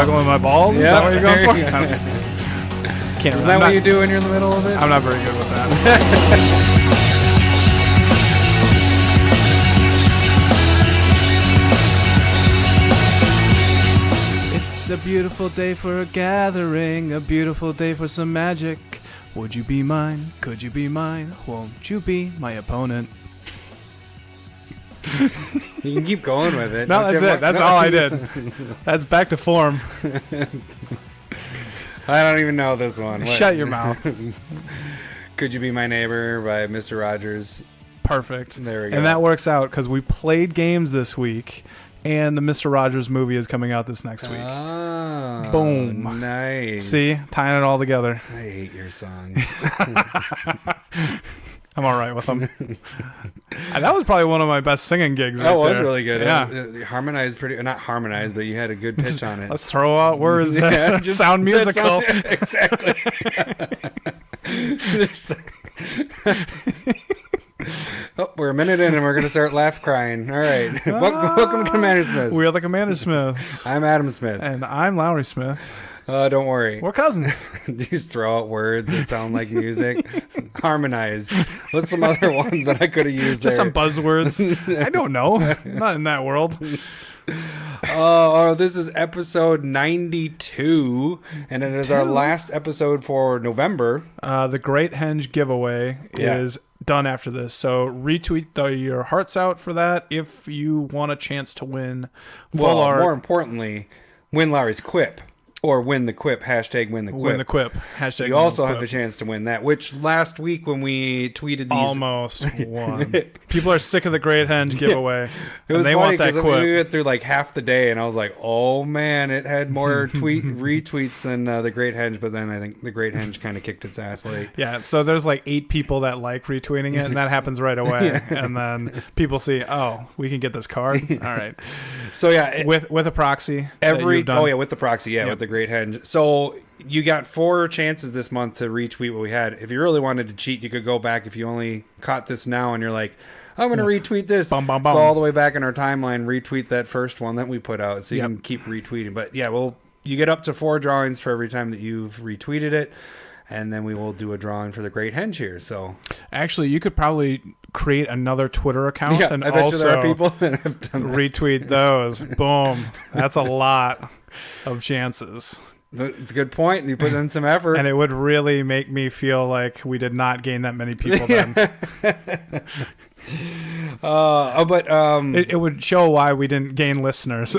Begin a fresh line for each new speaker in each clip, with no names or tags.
juggling my balls? Is that what you're going for? Can't
Isn't that what you do when you're in the middle of it?
I'm not very good with that. It's a beautiful day for a gathering, a beautiful day for some magic. Would you be mine? Could you be mine? Won't you be my opponent?
You can keep going with it.
No, that's it. That's all I did. That's back to form.
I don't even know this one.
Shut your mouth.
Could You Be My Neighbor by Mr. Rogers.
Perfect.
There we go.
And that works out because we played games this week, and the Mr. Rogers movie is coming out this next week.
Oh,
Boom.
Nice.
See? Tying it all together.
I hate your songs.
I'm all right with them. That was probably one of my best singing gigs right
That was
there.
really good.
Yeah.
Harmonized not harmonized, but you had a good pitch on it.
Let's throw out words that sound musical.
Exactly. Oh, we're a minute in and we're going to start laugh crying. All right. Welcome to CommanderSmiths.
We are the CommanderSmiths.
I'm Adam Smith.
And I'm Lowery Smith.
Don't worry.
We're cousins.
Just throw out words that sound like music. Harmonize. What's some other ones that I could have used
Just
there?
some buzzwords. I don't know. I'm not in that world.
This is episode 92, and it is our last episode for November.
The Great Henge giveaway is done after this, so retweet your hearts out for that if you want a chance to win full art.
More importantly, win Larry's Quip. Or win the Quip, hashtag win the Quip.
Win the Quip, hashtag
You
win
also
the
have
Quip.
the chance to win that, which last week when we tweeted these...
Almost won. People are sick of the Great Henge giveaway.
It was
they
funny
want that
because
Quip.
we went through like half the day, and I was like, oh man, it had more retweets than the Great Henge, but then I think the Great Henge kind of kicked its ass late.
Yeah, so there's like 8 people that like retweeting it, and that happens right away. And then people see, oh, we can get this card. All right.
So yeah.
With a proxy.
With the proxy, with the Great Henge. So you got 4 chances this month to retweet what we had. If you really wanted to cheat, you could go back. If you only caught this now and you're like, I'm going to retweet this,
go
all the way back in our timeline, retweet that first one that we put out, so you can keep retweeting. But yeah, you get up to 4 drawings for every time that you've retweeted it, and then we will do a drawing for the Great Henge here. So
actually, you could probably create another Twitter account and
I bet
also
you there are people that have done that.
Retweet those. Boom. That's a lot of chances.
It's a good point. You put in some effort.
And it would really make me feel like we did not gain that many people then. It would show why we didn't gain listeners.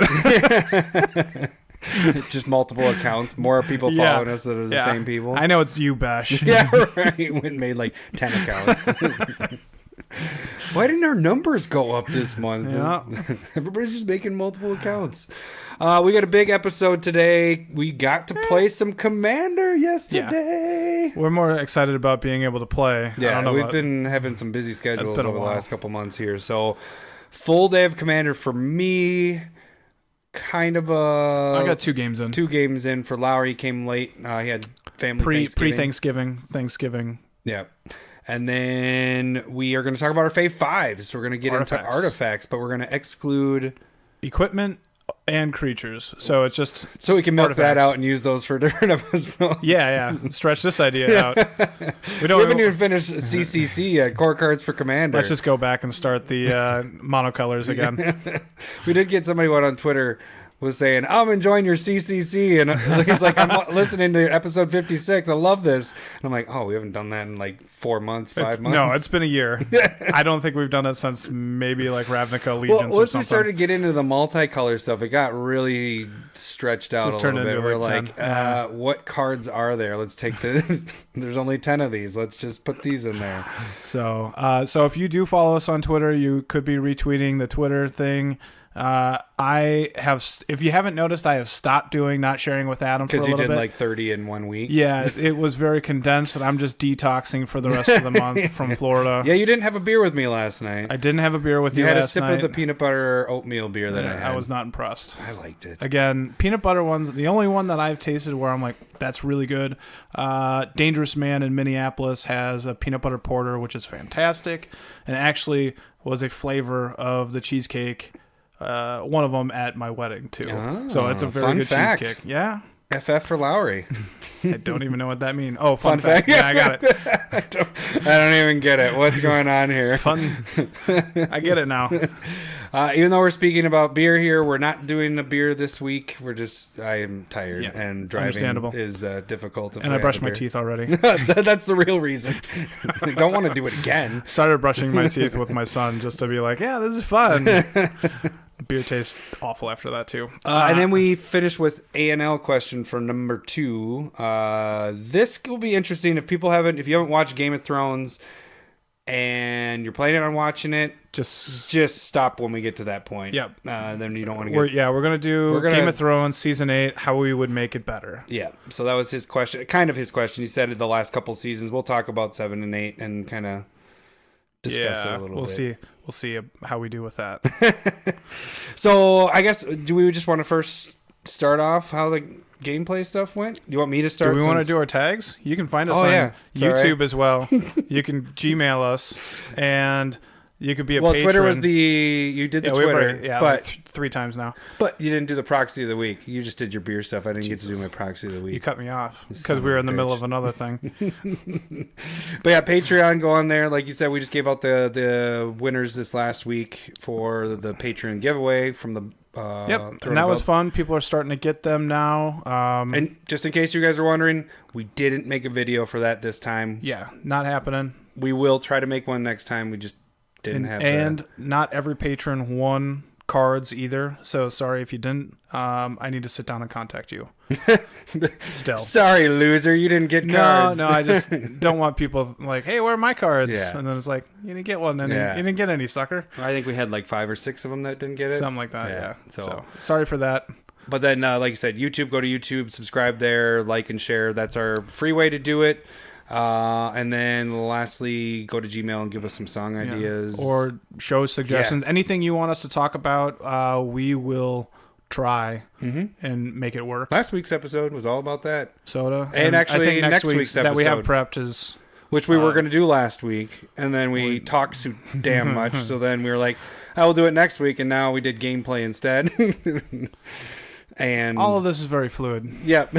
Just multiple accounts. More people following us that are the same people.
I know it's you, Bash.
Yeah, right. We made like 10 accounts. Why didn't our numbers go up this month?
Yeah.
Everybody's just making multiple accounts. We got a big episode today. We got to play some Commander yesterday.
We're more excited about being able to play.
Yeah, we've been having some busy schedules over the last couple months here. So, full day of Commander for me. Kind of I
got 2 games in.
2 games in for Lowery. He came late. He had family
Thanksgiving.
Yeah. And then we are going to talk about our FAV 5's. We're going to get into artifacts, but we're going to exclude
equipment and creatures. So it's just
so we can milk that out and use those for different episodes.
Yeah. Stretch this idea out. We
haven't even finished CCC yet. Core cards for Commander.
Let's just go back and start the monocolors again.
We did get somebody on Twitter was saying, I'm enjoying your CCC, and he's like, I'm listening to episode 56. I love this. And I'm like, oh, we haven't done that in like 4 months, 5 months.
No, it's been a year. I don't think we've done it since maybe like Ravnica Legions or something.
Once we started getting into the multicolor stuff, it got really stretched out a little bit. We're like, what cards are there? Let's take there's only 10 of these. Let's just put these in there.
So if you do follow us on Twitter, you could be retweeting the Twitter thing. I have, if you haven't noticed, I have stopped doing not sharing with Adam for a little bit.
Because you did like 30 in 1 week.
Yeah, it was very condensed, and I'm just detoxing for the rest of the month from Florida.
Yeah, you didn't have a beer with me last night.
I didn't have a beer with you last night.
You had a sip of the peanut butter oatmeal beer that I had.
I was not impressed.
I liked it.
Again, peanut butter ones, the only one that I've tasted where I'm like, that's really good. Dangerous Man in Minneapolis has a peanut butter porter, which is fantastic, and actually was a flavor of the cheesecake one of them at my wedding too.
Oh,
so it's a very
fun
good
fact.
cheesecake. Yeah.
FF for Lowery.
I don't even know what that means. Oh, fun fact.
fact.
Yeah, I got it.
I don't even get it. What's going on here?
Fun. I get it now.
Even though we're speaking about beer here, we're not doing a beer this week. I am tired and driving is difficult.
And I brushed my teeth already.
That's the real reason. I don't want to do it again.
Started brushing my teeth with my son just to be like, yeah, this is fun. Beer tastes awful after that too.
And then we finish with AnLQuestion for number 2. This will be interesting if you haven't watched Game of Thrones and you're planning on watching it. Just stop when we get to that point.
Yep.
Then you don't want to
we're gonna do Game of Thrones season 8. How we would make it better.
Yeah. So that was his question. Kind of his question. He said in the last couple seasons. We'll talk about 7 and 8 and kind of discuss it a little bit.
We'll see how we do with that.
So I guess, do we just want to first start off how the gameplay stuff went? You want me to start?
Do we want to do our tags? You can find us on YouTube as well. You can Gmail us, and you could be a patron.
Twitter was you did the Twitter.
But 3 times now.
But you didn't do the proxy of the week. You just did your beer stuff. I didn't get to do my proxy of the week.
You cut me off because we were in the middle of another thing.
But yeah, Patreon, go on there. Like you said, we just gave out the winners this last week for the Patreon giveaway from the
and that was fun. People are starting to get them now.
And just in case you guys are wondering, we didn't make a video for that this time.
Yeah, not happening.
We will try to make one next time. We just didn't have
and not every patron won cards either, so sorry if you didn't. I need to sit down and contact you. Still
sorry, loser, you didn't get cards.
No, I just don't want people like, hey, where are my cards?
Yeah.
And then it's like, you didn't get one, and you didn't get any, sucker.
I think we had like 5 or 6 of them that didn't get it,
something like that. Yeah. So sorry for that.
But then like you said, YouTube, go to YouTube, subscribe there, like and share. That's our free way to do it. And then lastly, go to Gmail and give us some song ideas
or show suggestions. Anything you want us to talk about, we will try and make it work.
Last week's episode was all about that.
Soda.
And actually, I think next week's episode
that we have prepped is...
Which we were going to do last week, and then we talked too damn much, so then we were like, I will do it next week, and now we did gameplay instead. And
all of this is very fluid.
Yep.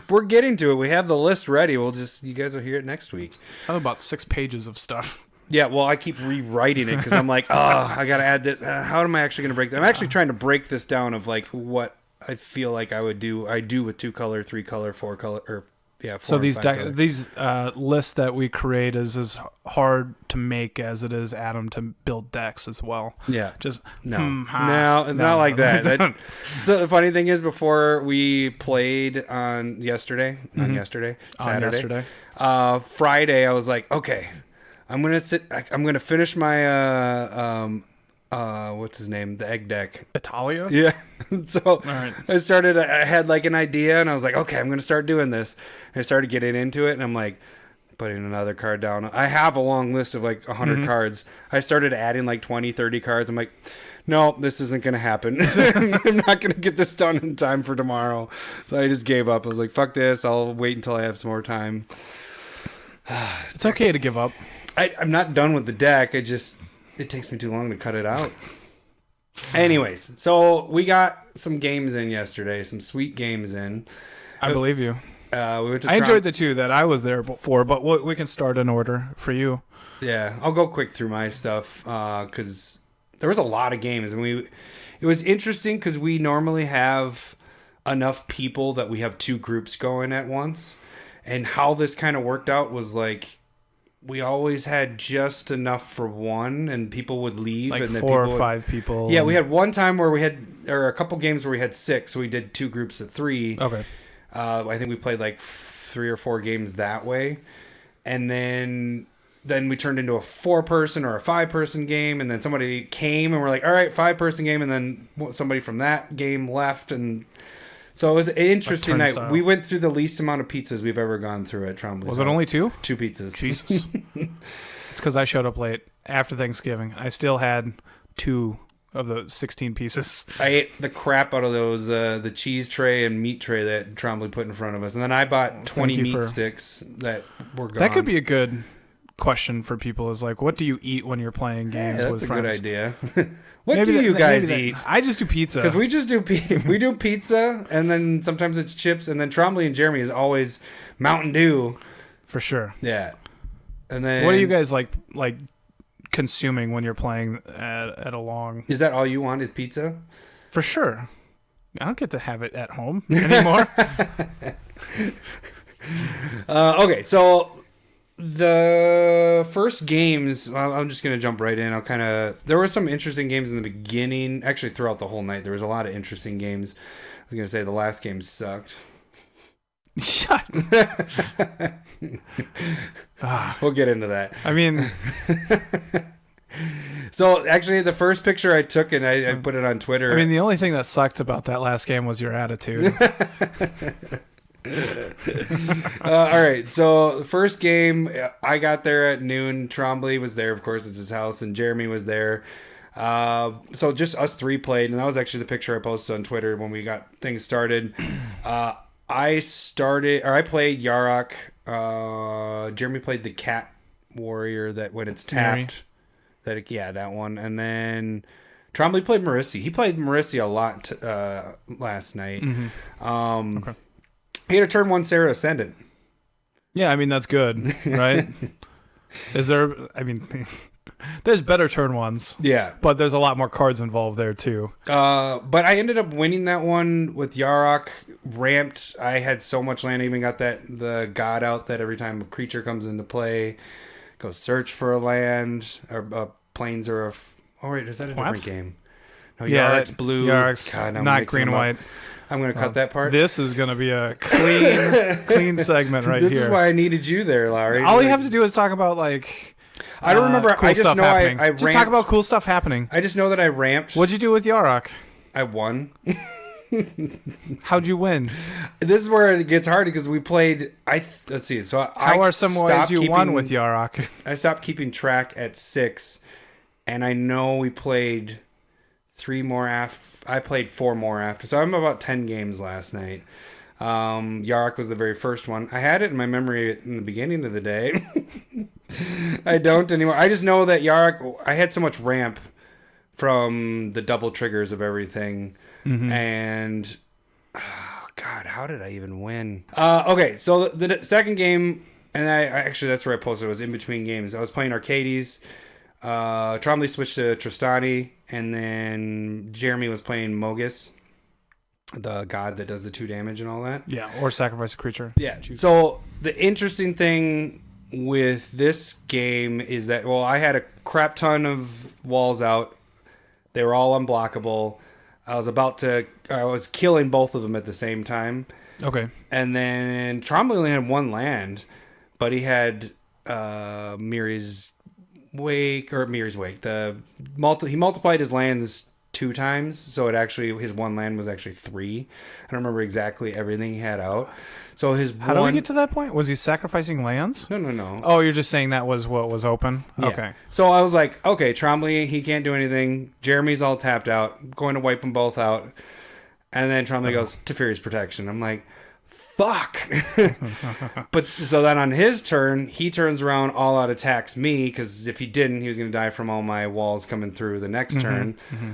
We're getting to it. We have the list ready. You guys will hear it next week.
I have about 6 pages of stuff.
Yeah, well, I keep rewriting it because I'm like, I got to add this. How am I actually going to break that? I'm actually trying to break this down of like what I feel like I would do. I do with 2 color, 3 color, 4 color, or 4
so these
color.
These lists that we create is as hard to make as it is, Adam, to build decks as well.
Yeah.
Just
no, it's not like that. So the funny thing is, before we played on yesterday, Saturday, Friday, I was like, okay, I'm gonna finish my what's his name? The egg deck.
Italia?
Yeah. So
all right.
I had like an idea and I was like, okay, I'm going to start doing this. And I started getting into it and I'm like putting another card down. I have a long list of like 100 cards. I started adding like 20, 30 cards. I'm like, no, this isn't going to happen. I'm not going to get this done in time for tomorrow. So I just gave up. I was like, fuck this. I'll wait until I have some more time.
It's okay to give up.
I'm not done with the deck. It takes me too long to cut it out. Anyways, so we got some games in yesterday, some sweet games in.
I believe you.
We went to
I enjoyed the 2 that I was there for, but we can start in order for you.
Yeah, I'll go quick through my stuff because there was a lot of games, and it was interesting because we normally have enough people that we have 2 groups going at once, and how this kind of worked out was like, we always had just enough for one, and people would leave.
Like
and
4 or 5 people.
Yeah, we had one time where or a couple games where we had 6, so we did 2 groups of 3.
Okay.
I think we played like 3 or 4 games that way, and then we turned into a 4-person or a 5-person game, and then somebody came and we're like, all right, 5-person game, and then somebody from that game left, and so it was an interesting night. We went through the least amount of pizzas we've ever gone through at Trombley.
Was it only 2?
2 pizzas.
Jesus. It's because I showed up late after Thanksgiving. I still had 2 of the 16 pieces.
I ate the crap out of those, the cheese tray and meat tray that Trombley put in front of us. And then I bought 20 meat sticks that were gone.
That could be a good question for people is like, what do you eat when you're playing games with friends?
That's a good idea. What do you guys eat?
I just do pizza.
Because we just do we do pizza, and then sometimes it's chips, and then Trombley and Jeremy is always Mountain Dew.
For sure.
Yeah. And then
what do you guys like consuming when you're playing at a long?
Is that all you want is pizza?
For sure. I don't get to have it at home anymore.
Okay, so the first games, I'm just going to jump right in. There were some interesting games in the beginning. Actually, throughout the whole night, there was a lot of interesting games. I was going to say the last game sucked.
Shut.
We'll get into that.
I mean,
so actually, the first picture I took and I put it on Twitter.
I mean, the only thing that sucked about that last game was your attitude.
All right, so the first game, I got there at noon. Trombley was there, of course, it's his house, and Jeremy was there. So just us three played, and that was actually the picture I posted on Twitter when we got things started. I played Yarok. Jeremy played the Cat Warrior that when it's tapped, that one, and then Trombley played Marissi. He played Marissi a lot last night.
Mm-hmm. Okay.
He had a turn 1 Sarah Ascendant.
Yeah, I mean, that's good, right? There's better turn 1s.
Yeah.
But there's a lot more cards involved there, too.
But I ended up winning that one with Yarok. Ramped. I had so much land. I even got the god out that every time a creature comes into play, go search for a land, or planes, or a... Oh, wait, is that a different game? No,
yeah,
Yarok's blue.
Yarok's not green-white.
I'm going to cut that part.
This is going to be a clean segment right here.
This is why I needed you there, Lowery.
All you have to do is talk about, like...
I don't remember.
Cool
I just
stuff
know
happening.
I
just
ramped.
Talk about cool stuff happening.
I just know that I ramped.
What'd you do with Yarok?
I won.
How'd you win?
This is where it gets hard because we played... let's see. So
How are some ways you won with Yarok?
I stopped keeping track at 6, and I know we played 3 more after... I played 4 more after. So I'm about 10 games last night. Yarok was the very first one. I had it in my memory in the beginning of the day. I don't anymore. I just know that Yarok... I had so much ramp from the double triggers of everything. Mm-hmm. And... Oh, God, how did I even win? Okay, so the second game... And I actually, that's where I posted. It was in between games. I was playing Arcades. Trombley switched to Tristani, and then Jeremy was playing Mogus, the god that does the 2 damage and all that.
Yeah, or sacrifice a creature.
Yeah. So the interesting thing with this game is that, well, I had a crap ton of walls out. They were all unblockable. I was killing both of them at the same time. Okay. And then Trombley only had 1 land, but he had Miri's Wake. He multiplied his lands 2 times, so his 1 land was actually 3. I don't remember exactly everything he had out. So how
do we get to that point? Was he sacrificing lands?
No.
Oh, you're just saying that was what was open?
Yeah.
Okay.
So I was like, okay, Trombley, he can't do anything. Jeremy's all tapped out. I'm going to wipe them both out. And then Trombley goes, Teferi's Protection. I'm like, fuck. But so then on his turn, he turns around, all out attacks me, because if he didn't, he was going to die from all my walls coming through the next turn. Mm-hmm.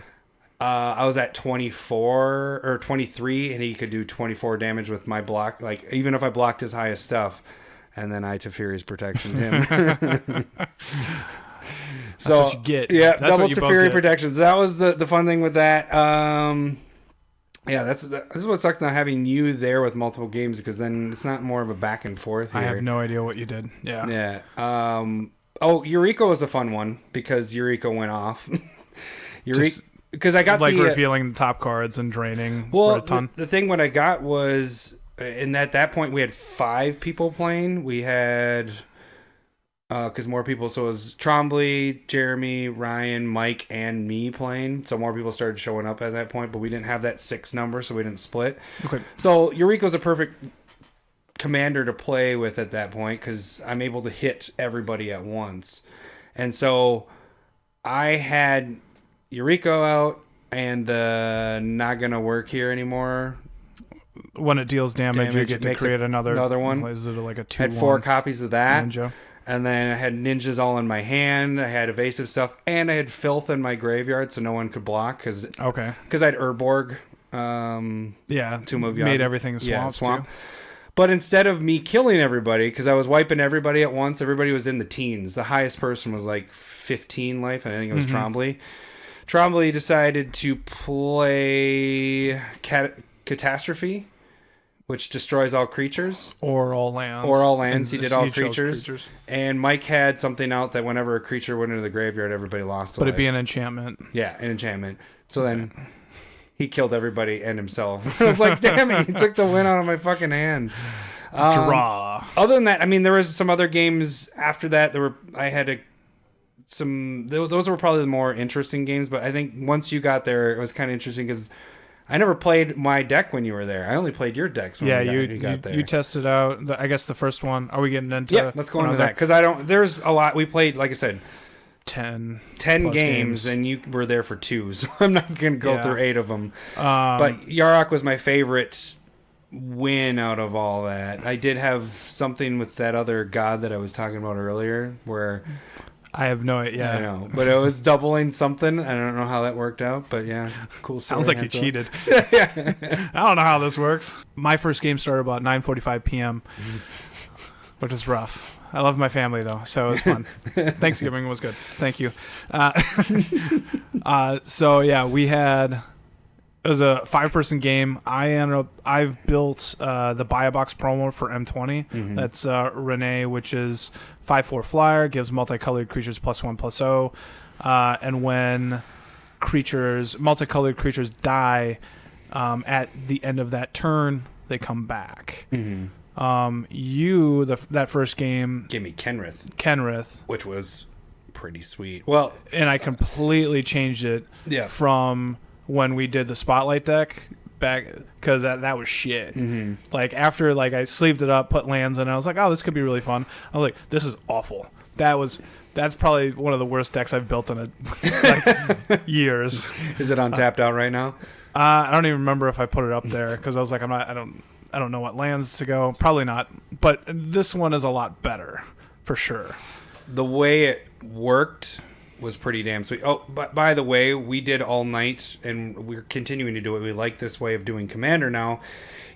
I was at 24 or 23, and he could do 24 damage with my block, like even if I blocked his highest stuff, and then I Teferi's Protection him.
So that's what you get.
Yeah, that's double Teferi protections. That was the fun thing with that. Yeah, this is what sucks not having you there with multiple games, because then it's not more of a back and forth here.
I have no idea what you did. Yeah.
Yeah. Eureka was a fun one because Eureka went off. Because I got
revealing the top cards and draining for a ton.
The thing what I got was, and at that point we had 5 people playing. We had... because more people, so it was Trombley, Jeremy, Ryan, Mike, and me playing. So more people started showing up at that point, but we didn't have that 6 number, so we didn't split. Okay. So Eureka's a perfect commander to play with at that point, because I'm able to hit everybody at once. And so I had Eureka out, and the not gonna work here anymore.
When it deals damage you get to create another
one.
Is it like a 2-1?
Had 4 copies of that.
Ninja.
And then I had ninjas all in my hand. I had evasive stuff, and I had filth in my graveyard, so no one could block because I had Urborg. Tomb of
made everything swamp.
Too. But instead of me killing everybody, because I was wiping everybody at once, everybody was in the teens. The highest person was like 15 life, and I think it was Trombley. Trombley decided to play Catastrophe, which destroys all creatures.
Or all lands.
He did all creatures. And Mike had something out that whenever a creature went into the graveyard, everybody lost a life.
But it'd be an enchantment.
Yeah, an enchantment. So then he killed everybody and himself. I was like, damn it, he took the win out of my fucking hand.
Draw.
Other than that, I mean, there was some other games after that. Those were probably the more interesting games, but I think once you got there, it was kind of interesting because I never played my deck when you were there. I only played your decks when you got there.
You tested out, I guess, the first one. Are we getting into...
Yeah, let's go into that. Because there's a lot. We played, like I said,
10
games, and you were there for 2, so I'm not going to go through 8 of them. But Yarok was my favorite win out of all that. I did have something with that other god that I was talking about earlier, where...
I have no idea.
I know, but it was doubling something. I don't know how that worked out, but yeah, cool story.
Sounds like you cheated. I don't know how this works. My first game started about 9:45 p.m., which is rough. I love my family though, so it was fun. Thanksgiving was good. Thank you. So yeah, we had. It was a 5-person game. I've built the buy a box promo for M20. That's Renee, which is 5/4 flyer, gives multicolored creatures +1/+0, and when multicolored creatures die at the end of that turn, they come back. That first game
gave me
Kenrith,
which was pretty sweet. Well,
and I completely changed it from when we did the Spotlight deck back, because that was shit. Like after I sleeved it up, put lands in, and I was like, oh, this could be really fun. I was like, this is awful. That's probably one of the worst decks I've built in years.
Is it on tapped out right now?
I don't even remember if I put it up there because I was like, I don't know what lands to go. Probably not. But this one is a lot better for sure.
The way it worked was pretty damn sweet. Oh, but by the way, we did all night, and we're continuing to do it. We like this way of doing Commander now.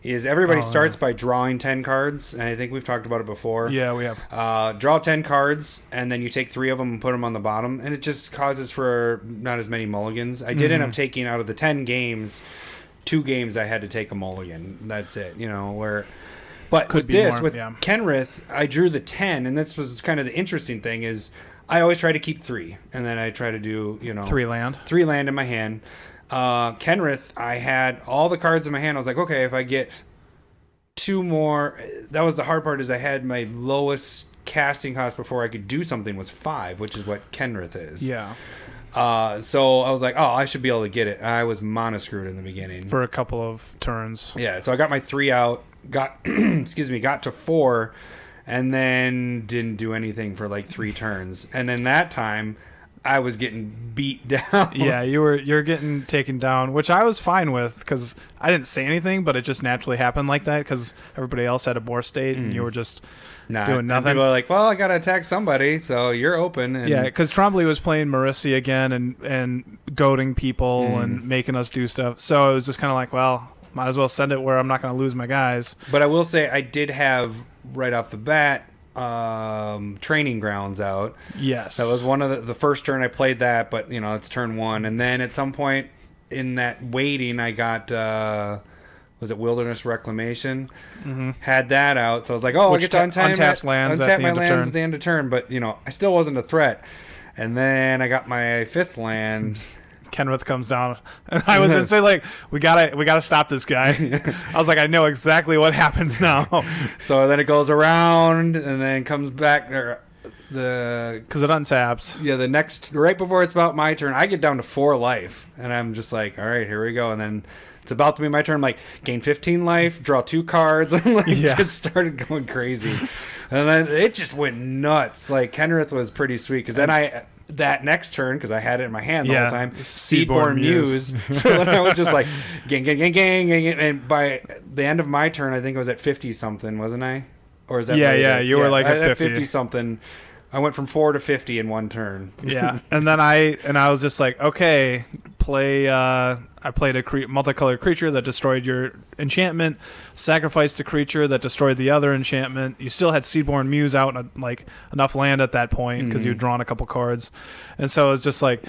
Is everybody starts by drawing 10 cards, and I think we've talked about it before.
Yeah, we have.
Draw 10 cards, and then you take 3 of them and put them on the bottom, and it just causes for not as many mulligans. I did end up taking out of the 10 games, 2 games I had to take a mulligan. That's it, But with Kenrith, I drew the 10, and this was kind of the interesting thing is I always try to keep 3, and then I try to do
3 land
in my hand. Kenrith, I had all the cards in my hand. I was like, okay, if I get 2 more, that was the hard part. Is I had my lowest casting cost before I could do something was 5, which is what Kenrith is.
Yeah.
So I was like, oh, I should be able to get it. I was mono-screwed in the beginning
for a couple of turns.
Yeah. So I got my 3 out. Got got to 4. And then didn't do anything for 3 turns. And then that time, I was getting beat down.
Yeah, you're getting taken down, which I was fine with because I didn't say anything, but it just naturally happened like that because everybody else had a boar state and you were just doing nothing.
People are like, well, I got to attack somebody, so you're open. And
yeah, because Trombley was playing Marissi again and goading people and making us do stuff. So it was just kind of like, well, might as well send it where I'm not going to lose my guys.
But I will say I did have... right off the bat, Training Grounds out.
Yes.
That was one of the first turn I played that, but it's turn 1. And then at some point in that waiting, I got was it Wilderness Reclamation? Had that out, so I was like, oh, I get to
untap lands at
the end of turn. But I still wasn't a threat. And then I got my 5th land.
Kenrith comes down, and I was gonna say we gotta stop this guy. I was like, I know exactly what happens now.
So then it goes around and then comes back because
it untaps.
Yeah, the next right before it's about my turn, I get down to 4 life, and I'm just like, all right, here we go. And then it's about to be my turn. I'm like, gain 15 life, draw 2 cards, and just started going crazy. And then it just went nuts. Kenrith was pretty sweet because then that next turn, because I had it in my hand the whole time, Seedborn Muse. So then I was just like, gang. And by the end of my turn, I think I was at 50-something, wasn't I? or is that
Yeah, you were like at 50.
50 something. I went from 4 to 50 in one turn.
Yeah, and then I was just like, okay, play. I played a multicolored creature that destroyed your enchantment, sacrificed a creature that destroyed the other enchantment. You still had Seedborn Muse out, like enough land at that point because you'd drawn a couple cards, and so it's just like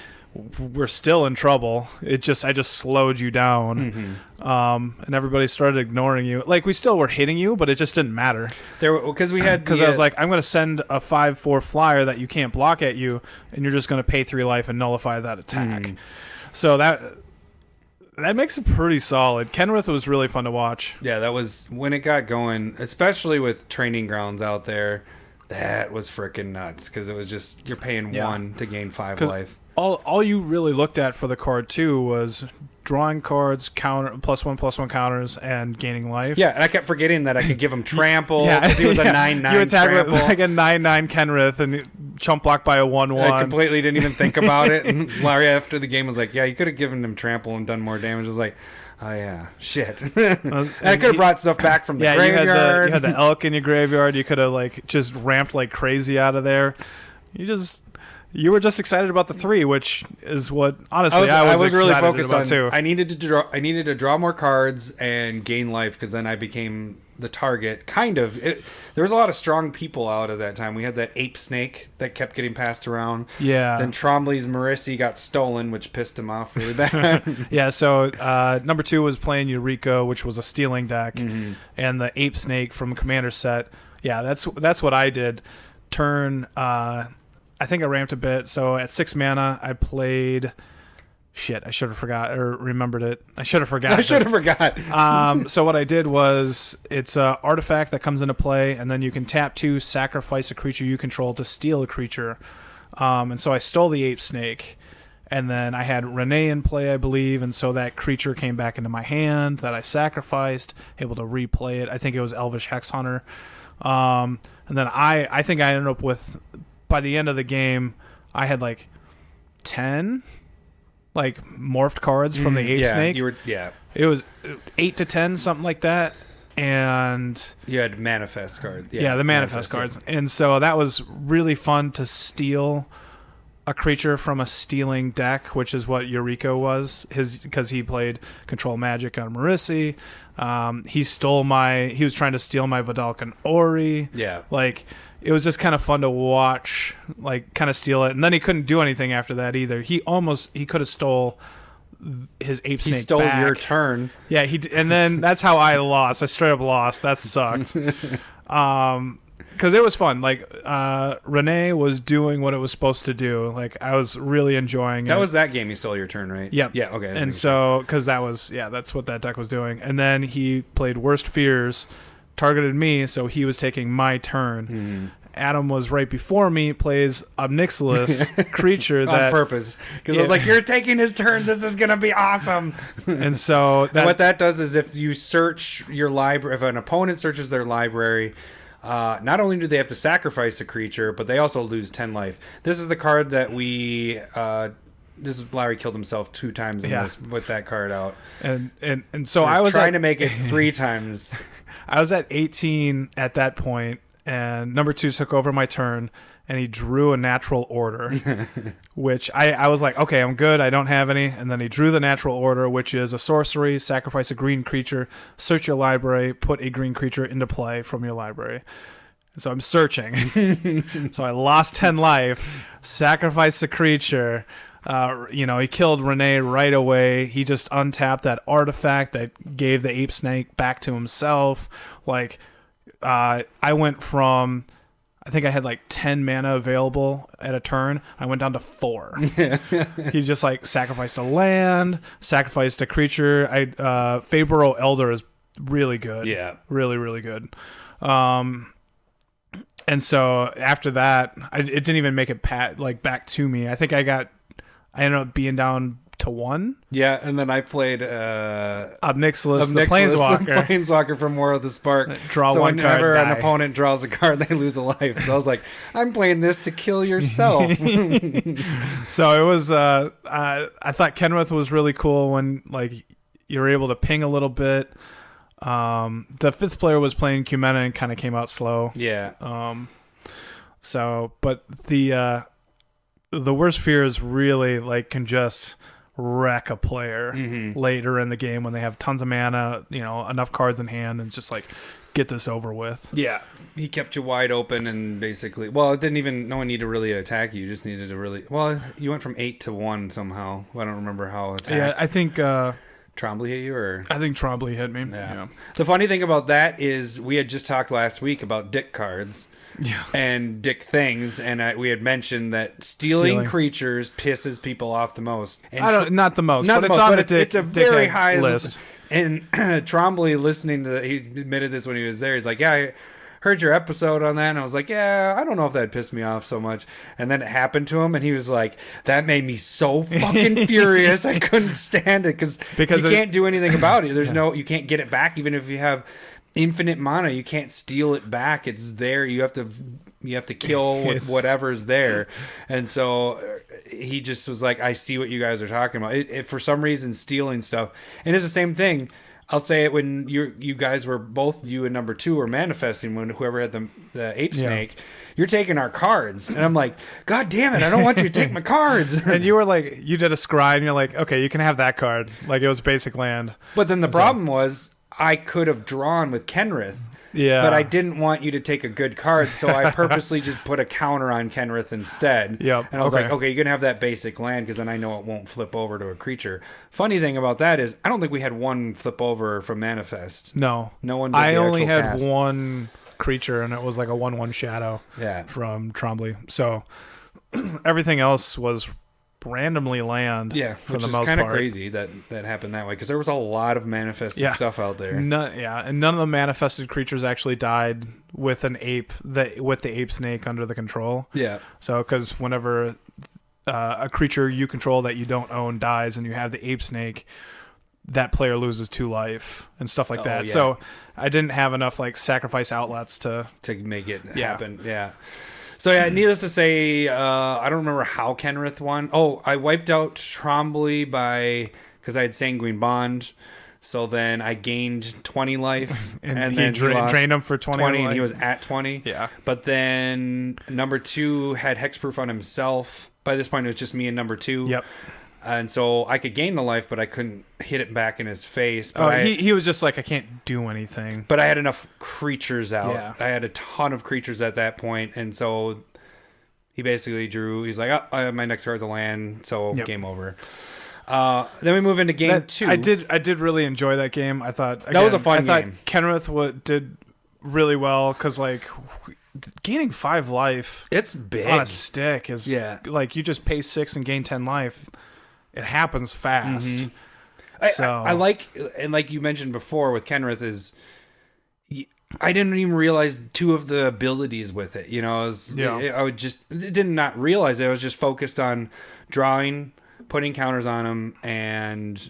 we're still in trouble. I just slowed you down, and everybody started ignoring you. Like we still were hitting you, but it just didn't matter.
Because I was
like, I'm going to send a 5/4 flyer that you can't block at you, and you're just going to pay 3 life and nullify that attack. So that makes it pretty solid. Kenrith was really fun to watch.
Yeah, that was when it got going, especially with training grounds out there. That was freaking nuts because it was just you're paying 1 to gain 5 life.
All you really looked at for the card too was drawing cards, counter +1/+1 counters, and gaining life.
Yeah, and I kept forgetting that I could give him trample because he was a 9/9.
You attack
trample.
with like a 9/9 Kenrith and chump block by a 1/1.
I completely didn't even think about it. And Larry after the game was like, "Yeah, you could have given him trample and done more damage." I was like, "Oh yeah, shit." And I could have brought stuff back from the graveyard.
You had the elk in your graveyard. You could have like just ramped like crazy out of there. You were just excited about the 3, which is what honestly I was really focused on too.
I needed to draw more cards and gain life because then I became the target. Kind of. There was a lot of strong people out at that time. We had that ape snake that kept getting passed around.
Yeah.
Then Trombley's Marissi got stolen, which pissed him off really bad.
Yeah. So number 2 was playing Eureka, which was a stealing deck, and the ape snake from Commander set. Yeah, that's what I did. Turn. I think I ramped a bit. So at 6 mana, I played. Shit, I should have forgot or remembered it. I should have forgot. So what I did was it's an artifact that comes into play, and then you can tap 2, sacrifice a creature you control to steal a creature. And so I stole the ape snake, and then I had Renee in play, I believe, and so that creature came back into my hand that I sacrificed, able to replay it. I think it was Elvish Hex Hunter. And then I think I ended up with. By the end of the game, I had like 10 like morphed cards from the ape snake. It was 8 to 10, something like that. And
you had manifest cards.
Yeah, the manifest cards. And so that was really fun to steal a creature from a stealing deck, which is what Eureka was. Because he played Control Magic on Marissi. He was trying to steal my Vidalcan Ori.
Yeah.
Like, it was just kind of fun to watch, like, kind of steal it. And then he couldn't do anything after that either. He could have stole his ape snake.
He stole
back.
your turn.
Yeah, and then that's how I lost. I straight up lost. That sucked. Because it was fun. Like, Renee was doing what it was supposed to do. Like, I was really enjoying it.
That was that game. He stole your turn, right?
Yep.
Yeah. Okay.
And so, because that's what that deck was doing. And then he played Worst Fears, targeted me, so he was taking my turn. Adam was right before me, plays Obnixilis, creature that...
On purpose. Because I was like, you're taking his turn, this is going to be awesome.
And so...
what that does is if you search your library, if an opponent searches their library, not only do they have to sacrifice a creature, but they also lose 10 life. This is the card that we... Larry killed himself 2 times in this with that card out.
And so I was
trying to make it 3 times.
I was at 18 at that point, and number 2 took over my turn, and he drew a natural order, which I was like, okay, I'm good. I don't have any. And then he drew the natural order, which is a sorcery, sacrifice a green creature, search your library, put a green creature into play from your library. So I'm searching. So I lost 10 life, sacrificed a creature. He killed Renee right away. He just untapped that artifact that gave the ape snake back to himself. Like, I went from, I think I had like 10 mana available at a turn. I went down to 4. He just like sacrificed a land, sacrificed a creature. Fabro Elder is really good.
Yeah.
Really, really good. And so after that, it didn't even make it back to me. I think I ended up being down to 1.
Yeah, and then I played
Obnixilis, the
Planeswalker from War of the Spark.
Draw 1 card.
Whenever an opponent draws a card, they lose a life. So I was like, I'm playing this to kill yourself.
So it was. I thought Kenrith was really cool when like you were able to ping a little bit. The fifth player was playing Cumena and kind of came out slow.
Yeah.
But the worst fears really like can just wreck a player later in the game when they have tons of mana, enough cards in hand, and just like get this over with.
Yeah, he kept you wide open, and basically, well, it didn't even. No one needed to really attack you. You just needed to really. Well, you went from 8 to 1 somehow. I don't remember how.
Yeah, I think
Trombley hit you, or
I think Trombley hit me.
Yeah. The funny thing about that is we had just talked last week about dick cards.
Yeah.
And dick things, and we had mentioned that stealing creatures pisses people off the most. And
not the most,
but
it's on the
it's a very high
list.
And Trombley, listening to that, he admitted this when he was there. He's like, "Yeah, I heard your episode on that," and I was like, "Yeah, I don't know if that pissed me off so much." And then it happened to him, and he was like, "That made me so fucking furious. I couldn't stand it because you can't do anything about it. There's you can't get it back, even if you have infinite mana. You can't steal it back. It's there. You have to kill whatever's there." And so he just was like, "I see what you guys are talking about." It for some reason, stealing stuff, and it's the same thing. I'll say it when you guys were both, you and number 2 were manifesting when whoever had the ape snake. You're taking our cards, and I'm like, God damn it, I don't want you to take my cards.
And you were like, you did a scry, and you're like, okay, you can have that card. Like it was basic land.
But then the problem was, I could have drawn with Kenrith.
Yeah.
But I didn't want you to take a good card, so I purposely just put a counter on Kenrith instead.
Yep.
And I was like, okay, you can have that basic land because then I know it won't flip over to a creature. Funny thing about that is, I don't think we had one flip over from Manifest.
No.
No one did
I
the
only had
cast.
one creature, and it was like a 1/1 shadow from Trombley. So everything else was randomly land.
Yeah,
for
which
the
is
most
kind of
part.
crazy that happened that way, because there was a lot of manifested stuff out there.
And none of the manifested creatures actually died with an ape with the ape snake under the control.
Yeah.
So because whenever a creature you control that you don't own dies, and you have the ape snake, that player loses 2 life and stuff like that.
Yeah.
So I didn't have enough like sacrifice outlets to
make it happen. Yeah. So yeah, needless to say, I don't remember how Kenrith won. Oh, I wiped out Trombley because I had Sanguine Bond. So then I gained 20 life,
and then drained him for 20
and he was at 20.
Yeah.
But then number 2 had hexproof on himself. By this point, it was just me and number 2.
Yep.
And so I could gain the life, but I couldn't hit it back in his face. But
he was just like, I can't do anything.
But I had enough creatures out.
Yeah.
I had a ton of creatures at that point, and so he basically drew. He's like, "Oh, my next card's a land," so game over. Then we move into game 2.
I did really enjoy that game. I thought
that was a fun game.
I thought Kenrith did really well because like gaining 5 life,
it's big
on a stick is like you just pay 6 and gain 10 life. It happens fast.
Mm-hmm. I like, and like you mentioned before with Kenrith, is I didn't even realize 2 of the abilities with it. I did not realize it. I was just focused on drawing, putting counters on them, and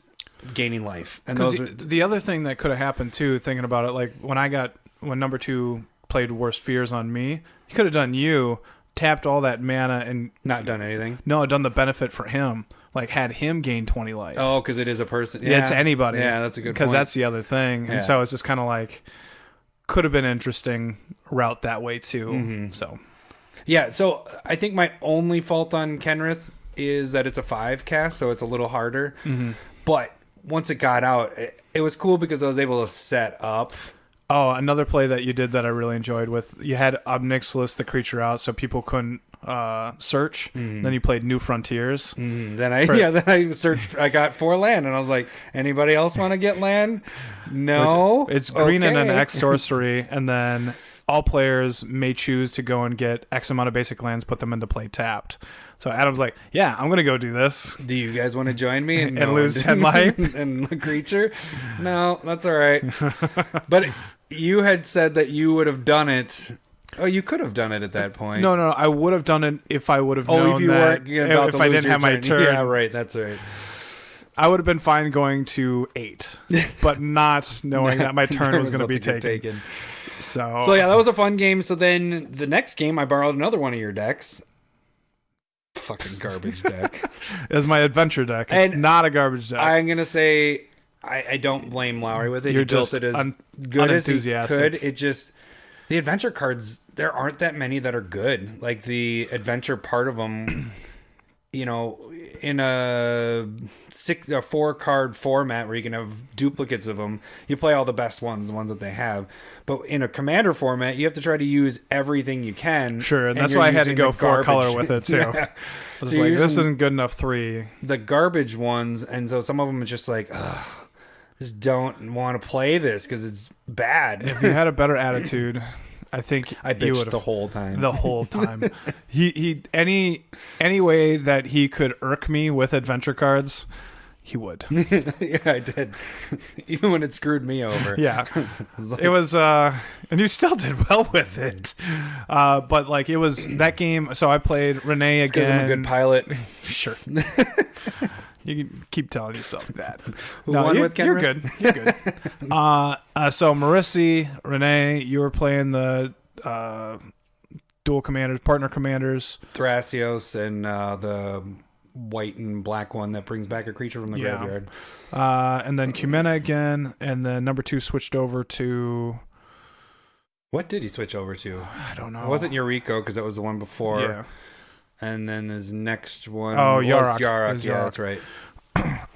gaining life. And
the other thing that could have happened too, thinking about it, like when number 2 played Worst Fears on me, he could have done tapped all that mana and
not done anything.
No, done the benefit for him. Like had him gain 20 life.
Oh, because it is a person.
Yeah, it's anybody.
Yeah, that's a good point.
Because that's the other thing. And so it's just kind of like, could have been an interesting route that way too. Mm-hmm. So
I think my only fault on Kenrith is that it's a 5 cast, so it's a little harder. Mm-hmm. But once it got out, it was cool because I was able to set up.
Oh, another play that you did that I really enjoyed you had Obnixilis, the creature, out so people couldn't search. Then you played New Frontiers.
Then I searched. I got 4 land, and I was like, anybody else want to get land? No.
It's green and an X sorcery, and then all players may choose to go and get X amount of basic lands, put them into play tapped. So Adam's like, yeah, I'm going to go do this.
Do you guys want to join me?
And lose 10 life?
And the creature? No, that's all right. But you had said that you would have done it. Oh, you could have done it at that point.
No, I would have done it if I would have known
if you
that.
Weren't about
if
to
I
lose
didn't have my turn.
Yeah, right. That's right.
I would have been fine going to 8, but not knowing that my turn was going to be taken.
So yeah, that was a fun game. So then the next game, I borrowed another one of your decks. Fucking garbage deck.
It was my adventure deck. It's not a garbage deck.
I'm gonna say I don't blame Lowery with it.
You're
He built
just
it as good as he
unenthusiastic.
could. It just the adventure cards. There aren't that many that are good. Like the adventure part of them, you know, in a 4-card format where you can have duplicates of them, you play all the best ones, the ones that they have. But in a commander format, you have to try to use everything you can.
Sure, and that's why I had to go 4-color with it too.
Yeah.
I was like, this isn't good enough 3.
The garbage ones, and so some of them are just like, ugh, just don't want to play this because it's bad.
If you had a better attitude, I think
I
you
bitched
would
the whole time.
The whole time. he any way that he could irk me with adventure cards, he would.
Yeah, I did. Even when it screwed me over.
Yeah. It was and you still did well with it. But like it was that game, so I played Renee
It's 'cause
again.
I'm a good pilot.
Sure. You can keep telling yourself that.
Who won with
You're
Kenrick?
good. You're good. So Marissi, Renee, you were playing the dual commanders, partner commanders.
Thrasios and the white and black one that brings back a creature from the graveyard.
And then Cumena again, and then number 2 switched over to...
What did he switch over to?
I don't know.
It wasn't Yuriko because that was the one before.
Yeah.
And then his next one
was
was
Yarok.
Yarok. Yeah, that's right.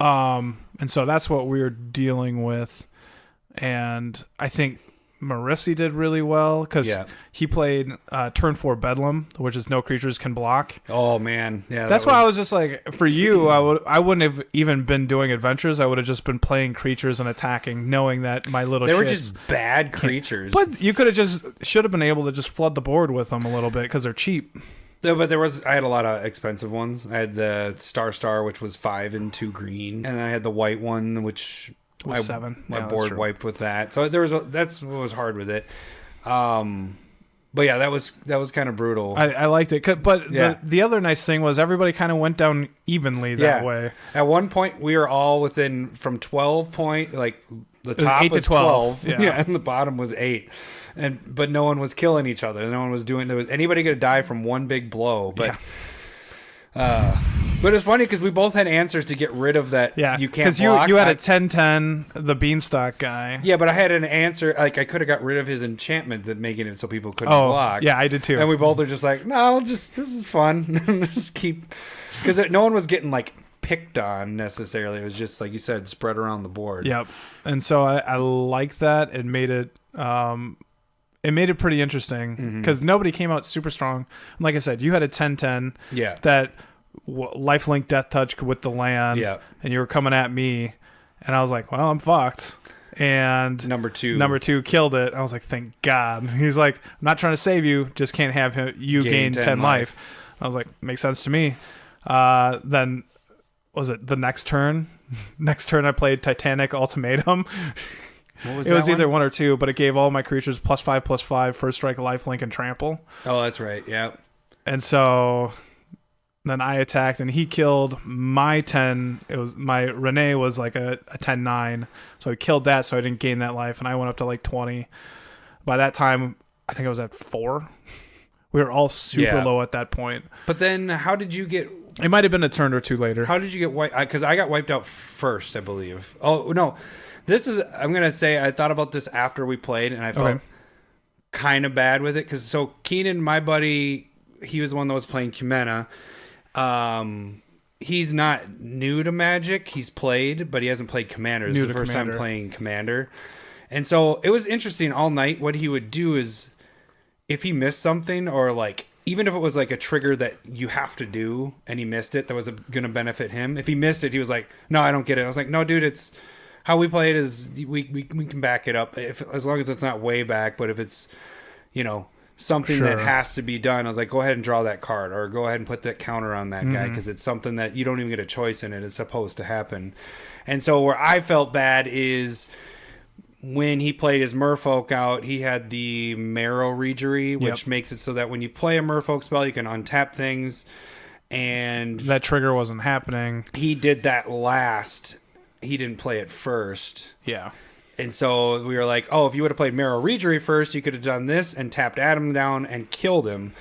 And so that's what we were dealing with. And I think Marissi did really well because he played turn 4 Bedlam, which is no creatures can block.
Oh, man. Yeah,
that's why I was just like, for you, I wouldn't have even been doing adventures. I would have just been playing creatures and attacking, knowing that my little
they were
shits
just bad creatures.
But you could have should have been able to just flood the board with them a little bit because they're cheap.
No, but I had a lot of expensive ones. I had the Star, which was 5 and 2 green, and I had the white one, which
was 7.
My board wiped with that. So that's what was hard with it. But yeah, that was kind of brutal.
I liked it, but the other nice thing was everybody kind of went down evenly that way.
At one point, we were all within from 12 point, like the top
8
was
to 12,
yeah, and the bottom was 8. But no one was killing each other. No one was doing. There was anybody could die from one big blow. But but it's funny because we both had answers to get rid of that.
Yeah,
you can't.
Because you had a 10-10, the Beanstalk guy.
Yeah, but I had an answer. Like I could have got rid of his enchantment that making it so people couldn't block.
Yeah, I did too.
And we both are just like, no, this is fun. Just keep because no one was getting like picked on necessarily. It was just like you said, spread around the board.
Yep. And so I like that. It made it. It made it pretty interesting because nobody came out super strong. And like I said, you had a 10-10 that lifelink death touch with the land, and you were coming at me, and I was like, well, I'm fucked. And
number two
killed it. I was like, thank God. He's like, I'm not trying to save you, just can't have you gain 10 life. I was like, makes sense to me. Then was it the next turn? Next turn I played Titanic Ultimatum.
What was
it was either 1 or 2, but it gave all my creatures +5/+5, first strike, lifelink, and trample.
Oh, that's right. Yeah.
And so then I attacked, and he killed my 10. It was my Renee was like a 10-9, so he killed that, so I didn't gain that life, and I went up to like 20. By that time, I think I was at 4. We were all super low at that point.
But then, how did you get?
It might have been a turn or 2 later.
How did you get wiped? Because I got wiped out first, I believe. Oh no. I'm going to say I thought about this after we played, and I felt kind of bad with it. Because so Keenan, my buddy, he was the one that was playing Cumena. He's not new to Magic. He's played, but he hasn't played Commander. This is the first time playing Commander. And so it was interesting all night. What he would do is if he missed something or like, even if it was like a trigger that you have to do and he missed it, that was going to benefit him. If he missed it, he was like, no, I don't get it. I was like, no, dude, it's... How we play it is we can back it up as long as it's not way back, but if it's, something that has to be done, I was like, go ahead and draw that card or go ahead and put that counter on that guy because it's something that you don't even get a choice in it. It's supposed to happen. And so where I felt bad is when he played his Merfolk out, he had the Marrow Regery, which makes it so that when you play a Merfolk spell, you can untap things. And
that trigger wasn't happening.
He did that last. He didn't play it first.
Yeah.
And so we were like, oh, if you would have played Marrow Regery first, you could have done this and tapped Adam down and killed him.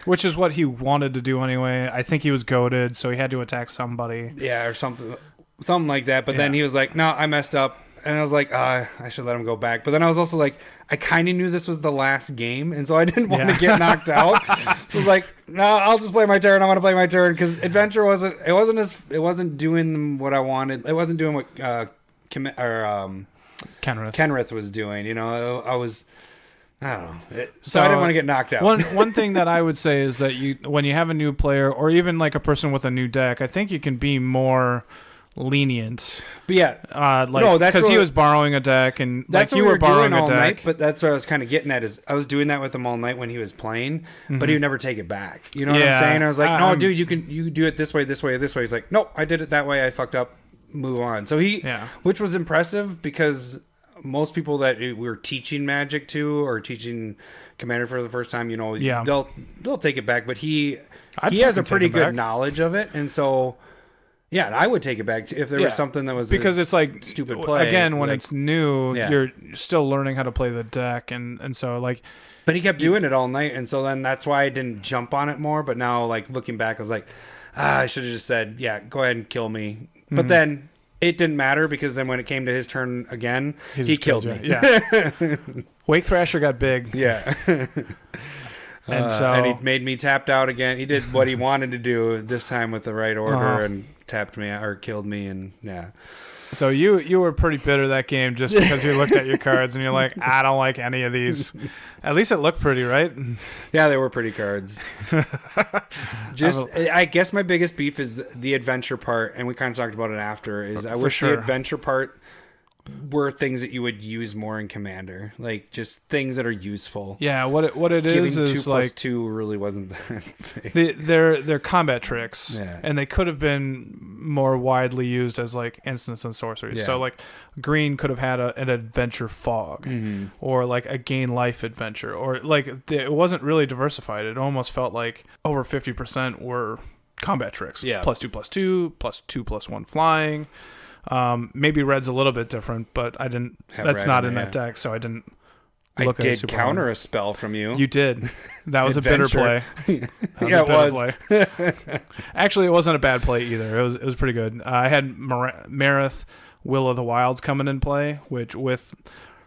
Which is what he wanted to do anyway. I think he was goated, so he had to attack somebody.
Yeah, or something. something like that. But then he was like, no, I messed up. And I was like, I should let him go back. But then I was also like, I kind of knew this was the last game, and so I didn't want to get knocked out. So I was like, no, I'll just play my turn. I want to play my turn because Adventure wasn't doing what I wanted. It wasn't doing what Kenrith was doing. You know, I don't know. So I didn't want to get knocked out.
One thing that I would say is that when you have a new player or even like a person with a new deck, I think you can be more lenient.
But yeah,
no, that's because he was borrowing a deck, and
that's
like
what
you were borrowing
all
a deck.
Night, but that's what I was kind of getting at. Is I was doing that with him all night when he was playing, but he would never take it back. You know what I'm saying? I was like, no, dude, you do it this way, this way, this way. He's like, nope, I did it that way. I fucked up. Move on. So which was impressive because most people that we were teaching Magic to or teaching Commander for the first time, you know, they'll take it back. But he has a pretty good knowledge of it, and so. Yeah, I would take it back if there was something that was
because it's like
stupid play.
Again, when it's new, you're still learning how to play the deck, and so like.
But he kept doing it all night, and so then that's why I didn't jump on it more. But now, like looking back, I was like, I should have just said, yeah, go ahead and kill me. But then it didn't matter because then when it came to his turn again, he killed me.
Yeah. Wake Thrasher got big.
Yeah. And he made me tapped out again. He did what he wanted to do this time with the right order and tapped me or killed me, and
So you were pretty bitter that game just because you looked at your cards and you're like, I don't like any of these. At least it looked pretty, right?
Yeah, they were pretty cards. I guess my biggest beef is the adventure part, and we kind of talked about it after. I wish the adventure part were things that you would use more in Commander, like just things that are useful.
Yeah, what it is
Giving 2
like
2 really wasn't that big.
They're combat tricks, and they could have been more widely used as like instants and sorceries. So like green could have had an adventure fog, or like a gain life adventure, or like it wasn't really diversified. It almost felt like over 50% were combat tricks. Yeah, +2/+2, +2/+1 flying. Maybe red's a little bit different, but I didn't. That's not in that deck, so I didn't.
I did counter a spell from you.
You did. That was a bitter play.
It was.
Actually, it wasn't a bad play either. It was pretty good. I had Marith, Will of the Wilds coming in play, which with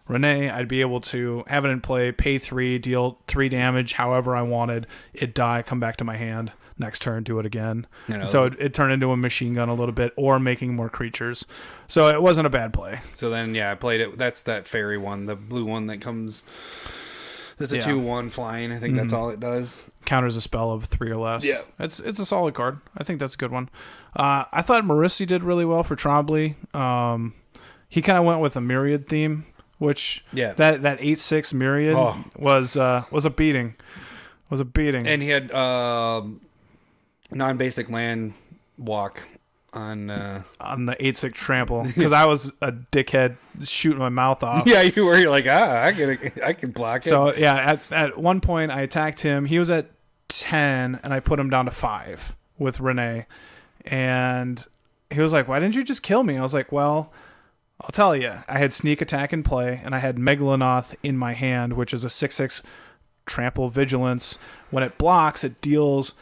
Renee, I'd be able to have it in play, pay 3, deal 3 damage, however I wanted. It die, come back to my hand. Next turn, do it again. So it turned into a machine gun a little bit, or making more creatures. So it wasn't a bad play.
So then, I played it. That's that fairy one, the blue one that comes. That's a 2/1 flying. I think that's all it does.
Counters a spell of 3 or less.
Yeah,
it's a solid card. I think that's a good one. I thought Marissi did really well for Trombley. He kind of went with a Myriad theme, which that 8/6 Myriad was a beating. And he had non-basic land walk on the 8/6 trample because I was a dickhead shooting my mouth off.
Yeah, you were. You're like, I can block it.
So yeah, at one point I attacked him. He was at 10, and I put him down to 5 with Renee, and he was like, "Why didn't you just kill me?" I was like, "Well, I'll tell you. I had sneak attack in play, and I had Megalanoth in my hand, which is a 6/6 trample vigilance. When it blocks, it deals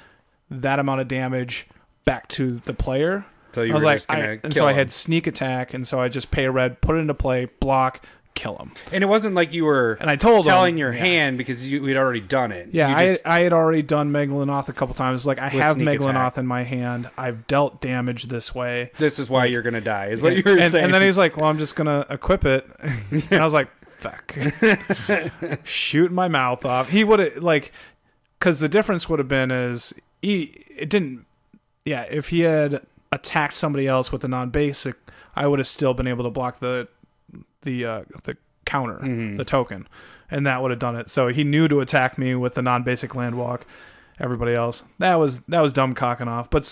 that amount of damage back to the player."
So you were like,
I had sneak attack, and so I just pay a red, put it into play, block, kill him.
And it wasn't like you were
and I told
telling
him,
your hand because we'd already done it.
Yeah, I had already done Megalanoth a couple times. Like, I have Megalanoth in my hand. I've dealt damage this way.
This is why you're going to die, is what you were saying.
And then he's like, well, I'm just going to equip it. And I was like, fuck. Shooting my mouth off. He would have, like, because the difference would have been is if he had attacked somebody else with a non-basic, I would have still been able to block the counter, the token, and that would have done it. So he knew to attack me with the non-basic land walk. Everybody else, that was dumb cocking off. But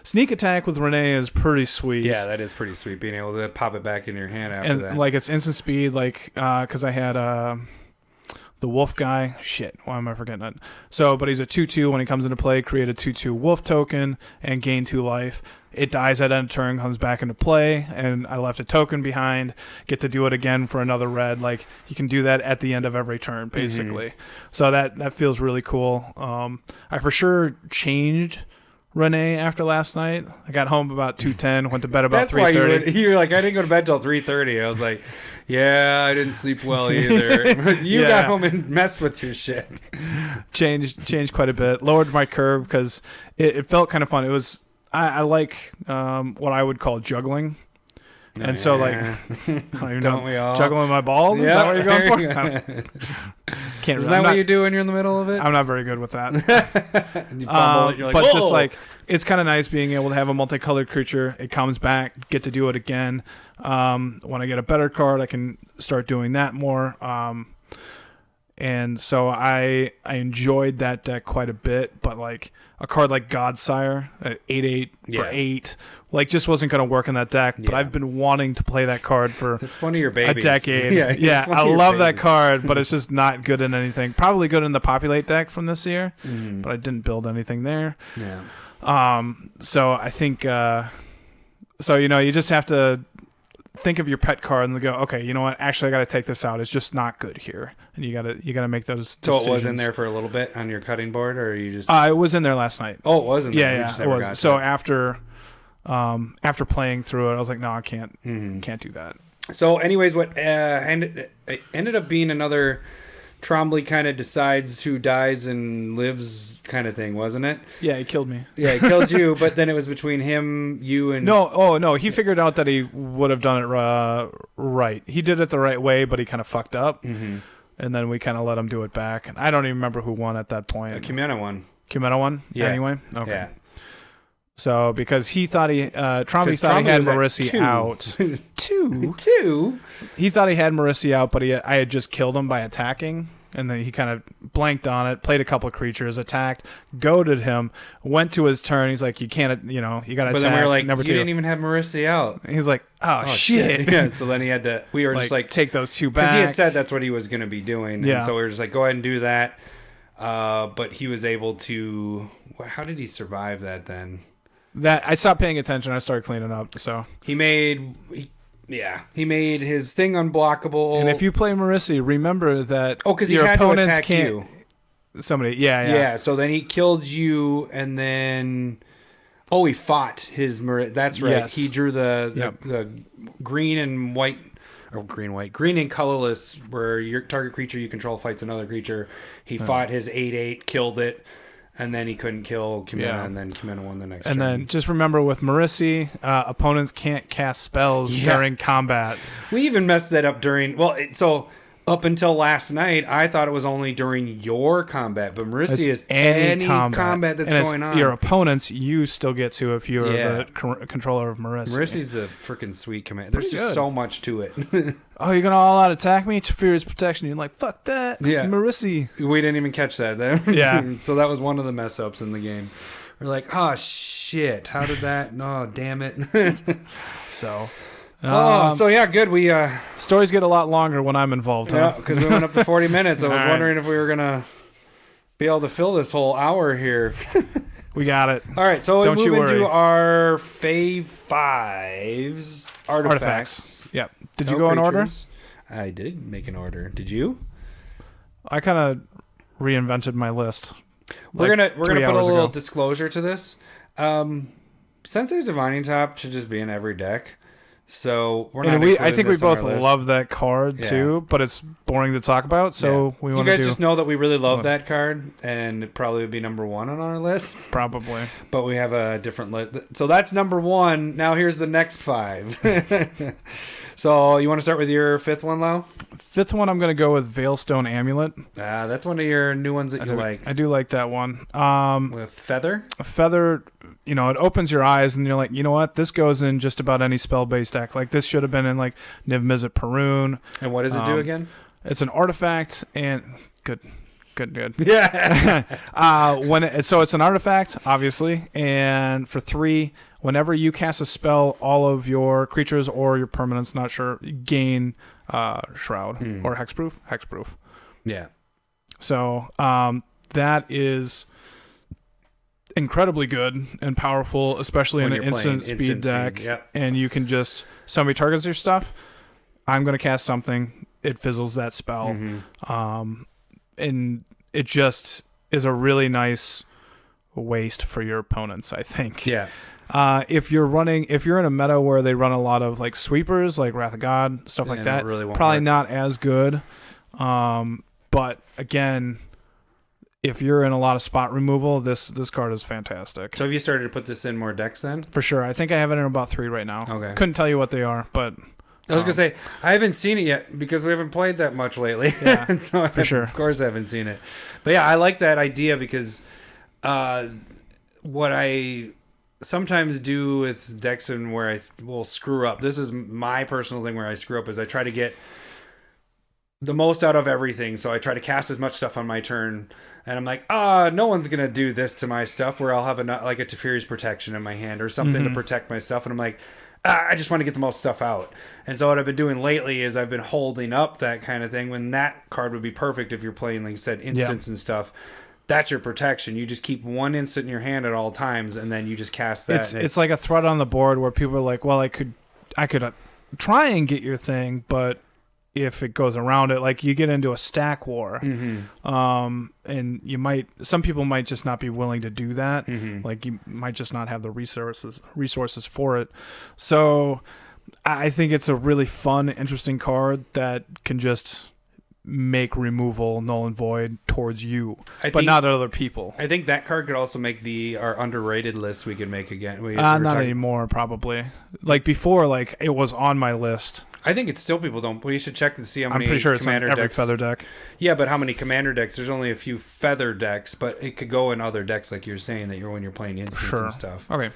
sneak attack with Renee is pretty sweet.
Yeah, that is pretty sweet. Being able to pop it back in your hand after that,
and like it's instant speed. Like because I had the wolf guy. Shit, why am I forgetting that? So, but he's a 2/2 when he comes into play. Create a 2/2 wolf token and gain 2 life. It dies at end of turn, comes back into play, and I left a token behind. Get to do it again for another red. Like, you can do that at the end of every turn, basically. So that feels really cool. I for sure changed Renee after last night. I got home about 2:10, went to bed about 3:30.
That's why you were like, I didn't go to bed till 3:30. I was like, yeah, I didn't sleep well either. You got home and messed with your shit.
Changed quite a bit. Lowered my curve because it felt kind of fun. It was I like what I would call juggling. And so, like, I don't even know,
we all?
juggling my balls? Is that what you're going for? Can't.
Is that what you do when you're in the middle of it?
I'm not very good with that.
You fumble it, you're like,
but
whoa!
just like, it's kind of nice being able to have a multicolored creature. It comes back, get to do it again. When I get a better card, I can start doing that more. And so I enjoyed that deck quite a bit, but like a card like Godsire at 8/8 for 8, like just wasn't going to work in that deck. But I've been wanting to play that card for
it's one of your babies.
A decade. Yeah, I love that card, but it's just not good in anything. Probably good in the Populate deck from this year, but I didn't build anything there.
Yeah.
So I think you just have to think of your pet card and go, okay, you know what? Actually, I got to take this out. It's just not good here, and you got to make those decisions.
So it was in there for a little bit on your cutting board, or you just?
It was in there last night.
Oh, it was in there.
Yeah, it was. So after playing through it, I was like, no, I can't do that.
So, anyways, what ended up being another Trombley kind of decides who dies and lives kind of thing, wasn't it?
Yeah, he killed me.
Yeah, he killed you, but then it was between him, you, and...
No, he figured out that he would have done it right. He did it the right way, but he kind of fucked up, and then we kind of let him do it back. And I don't even remember who won at that point.
Cumena won.
Cumena won?
Yeah.
Anyway? Okay.
Yeah.
So, because he thought Trombley thought he had Marissi out. Two? He thought he had Marissi out, but I had just killed him by attacking. And then he kind of blanked on it, played a couple of creatures, attacked, goaded him, went to his turn. He's like, you can't, you got to attack.
But then we were like,
number
you
2.
didn't even have Marissi out.
And he's like, oh shit.
Yeah, so then he had to, we were just like,
take those 2 back.
Because he had said that's what he was going to be doing.
Yeah.
And so we were just like, go ahead and do that. But he was able to, how did he survive that then?
That I stopped paying attention. I started cleaning up. So
he made his thing unblockable.
And if you play Marissi, remember that
because
your
he had
opponents
to attack
can't.
You.
Somebody, yeah.
So then he killed you, and then he fought his. That's right.
Yes.
He drew the green and white. Or green and colorless, where your target creature you control fights another creature. He fought his 8/8, killed it. And then he couldn't kill Cumena, and then Cumena won the next turn.
And then just remember with Marissi, opponents can't cast spells during combat.
We even messed that up during... so up until last night, I thought it was only during your combat. But Marissi is any combat that's going on.
Your opponents, you still get to if you're the controller of Marissi.
Marissi's a freaking sweet command. There's just so much to it.
Oh, you're going to all out attack me? Furious Protection. You're like, fuck that.
Yeah.
Marissi.
We didn't even catch that then.
Yeah.
So that was one of the mess ups in the game. We're like, oh, shit. How did that? No, damn it.
So...
good. We
stories get a lot longer when I'm involved.
Yeah, because we went up to 40 minutes. I was wondering if we were gonna be able to fill this whole hour here.
We got it.
All right, so
Don't
we
you
move
worry.
into our Fave 5's artifacts.
Yep. Did you go in order?
I did make an order. Did you?
I kind of reinvented my list.
We're gonna put a little disclosure to this. Sensei's Divining Top should just be in every deck. So we're not.
I think we both love that card too, but it's boring to talk about. So we want to.
You guys just know that we really love that card, and it probably would be number 1 on our list.
Probably.
But we have a different list. So that's number 1. Now here's the next 5. So you want to start with your 5th one, Lau?
5th one, I'm going to go with Veilstone Amulet.
That's one of your new ones that you like.
I do like that one.
With Feather?
A Feather, it opens your eyes and you're like, you know what? This goes in just about any spell-based deck. Like, this should have been in, like, Niv Mizzet Perun.
And what does it do again?
It's an artifact and... Good.
Yeah.
So it's an artifact, obviously, and for 3, whenever you cast a spell, all of your creatures or your permanents, not sure, gain Shroud or Hexproof.
Yeah.
So that is incredibly good and powerful, especially in an instant speed deck.
Yep.
And you can just, somebody targets your stuff, I'm going to cast something, it fizzles that spell. And it just is a really nice waste for your opponents, I think.
Yeah.
If you're in a meta where they run a lot of like sweepers, like Wrath of God, stuff like that,
really
probably
work.
not as good. But again, if you're in a lot of spot removal, this card is fantastic.
So have you started to put this in more decks then?
For sure. I think I have it in about 3 right now.
Okay.
Couldn't tell you what they are, but
I was gonna say I haven't seen it yet because we haven't played that much lately.
Yeah,
and so
for sure.
Of course, I haven't seen it. But yeah, I like that idea because what I sometimes do with decks and where I will screw up. This is my personal thing where I screw up is I try to get the most out of everything. So I try to cast as much stuff on my turn, and I'm like, no one's gonna do this to my stuff. Where I'll have a Teferi's Protection in my hand or something to protect my stuff, and I'm like, I just want to get the most stuff out. And so what I've been doing lately is I've been holding up that kind of thing when that card would be perfect if you're playing, like you said, instants and stuff. That's your protection. You just keep one instant in your hand at all times, and then you just cast that.
It's like a threat on the board where people are like, well, I could try and get your thing, but if it goes around it, like you get into a stack war, and some people might just not be willing to do that. Like you might just not have the resources for it. So I think it's a really fun, interesting card that can just make removal null and void towards you, but not other people.
I think that card could also make our underrated list we could make again.
Not anymore, probably. Like before, like it was on my list.
I think it's still people don't. We should check to see how many.
I'm pretty sure it's
commander
on every
decks.
feather deck.
Yeah, but how many commander decks? There's only a few feather decks, but it could go in other decks, like you're saying that when you're playing instants and stuff.
Okay.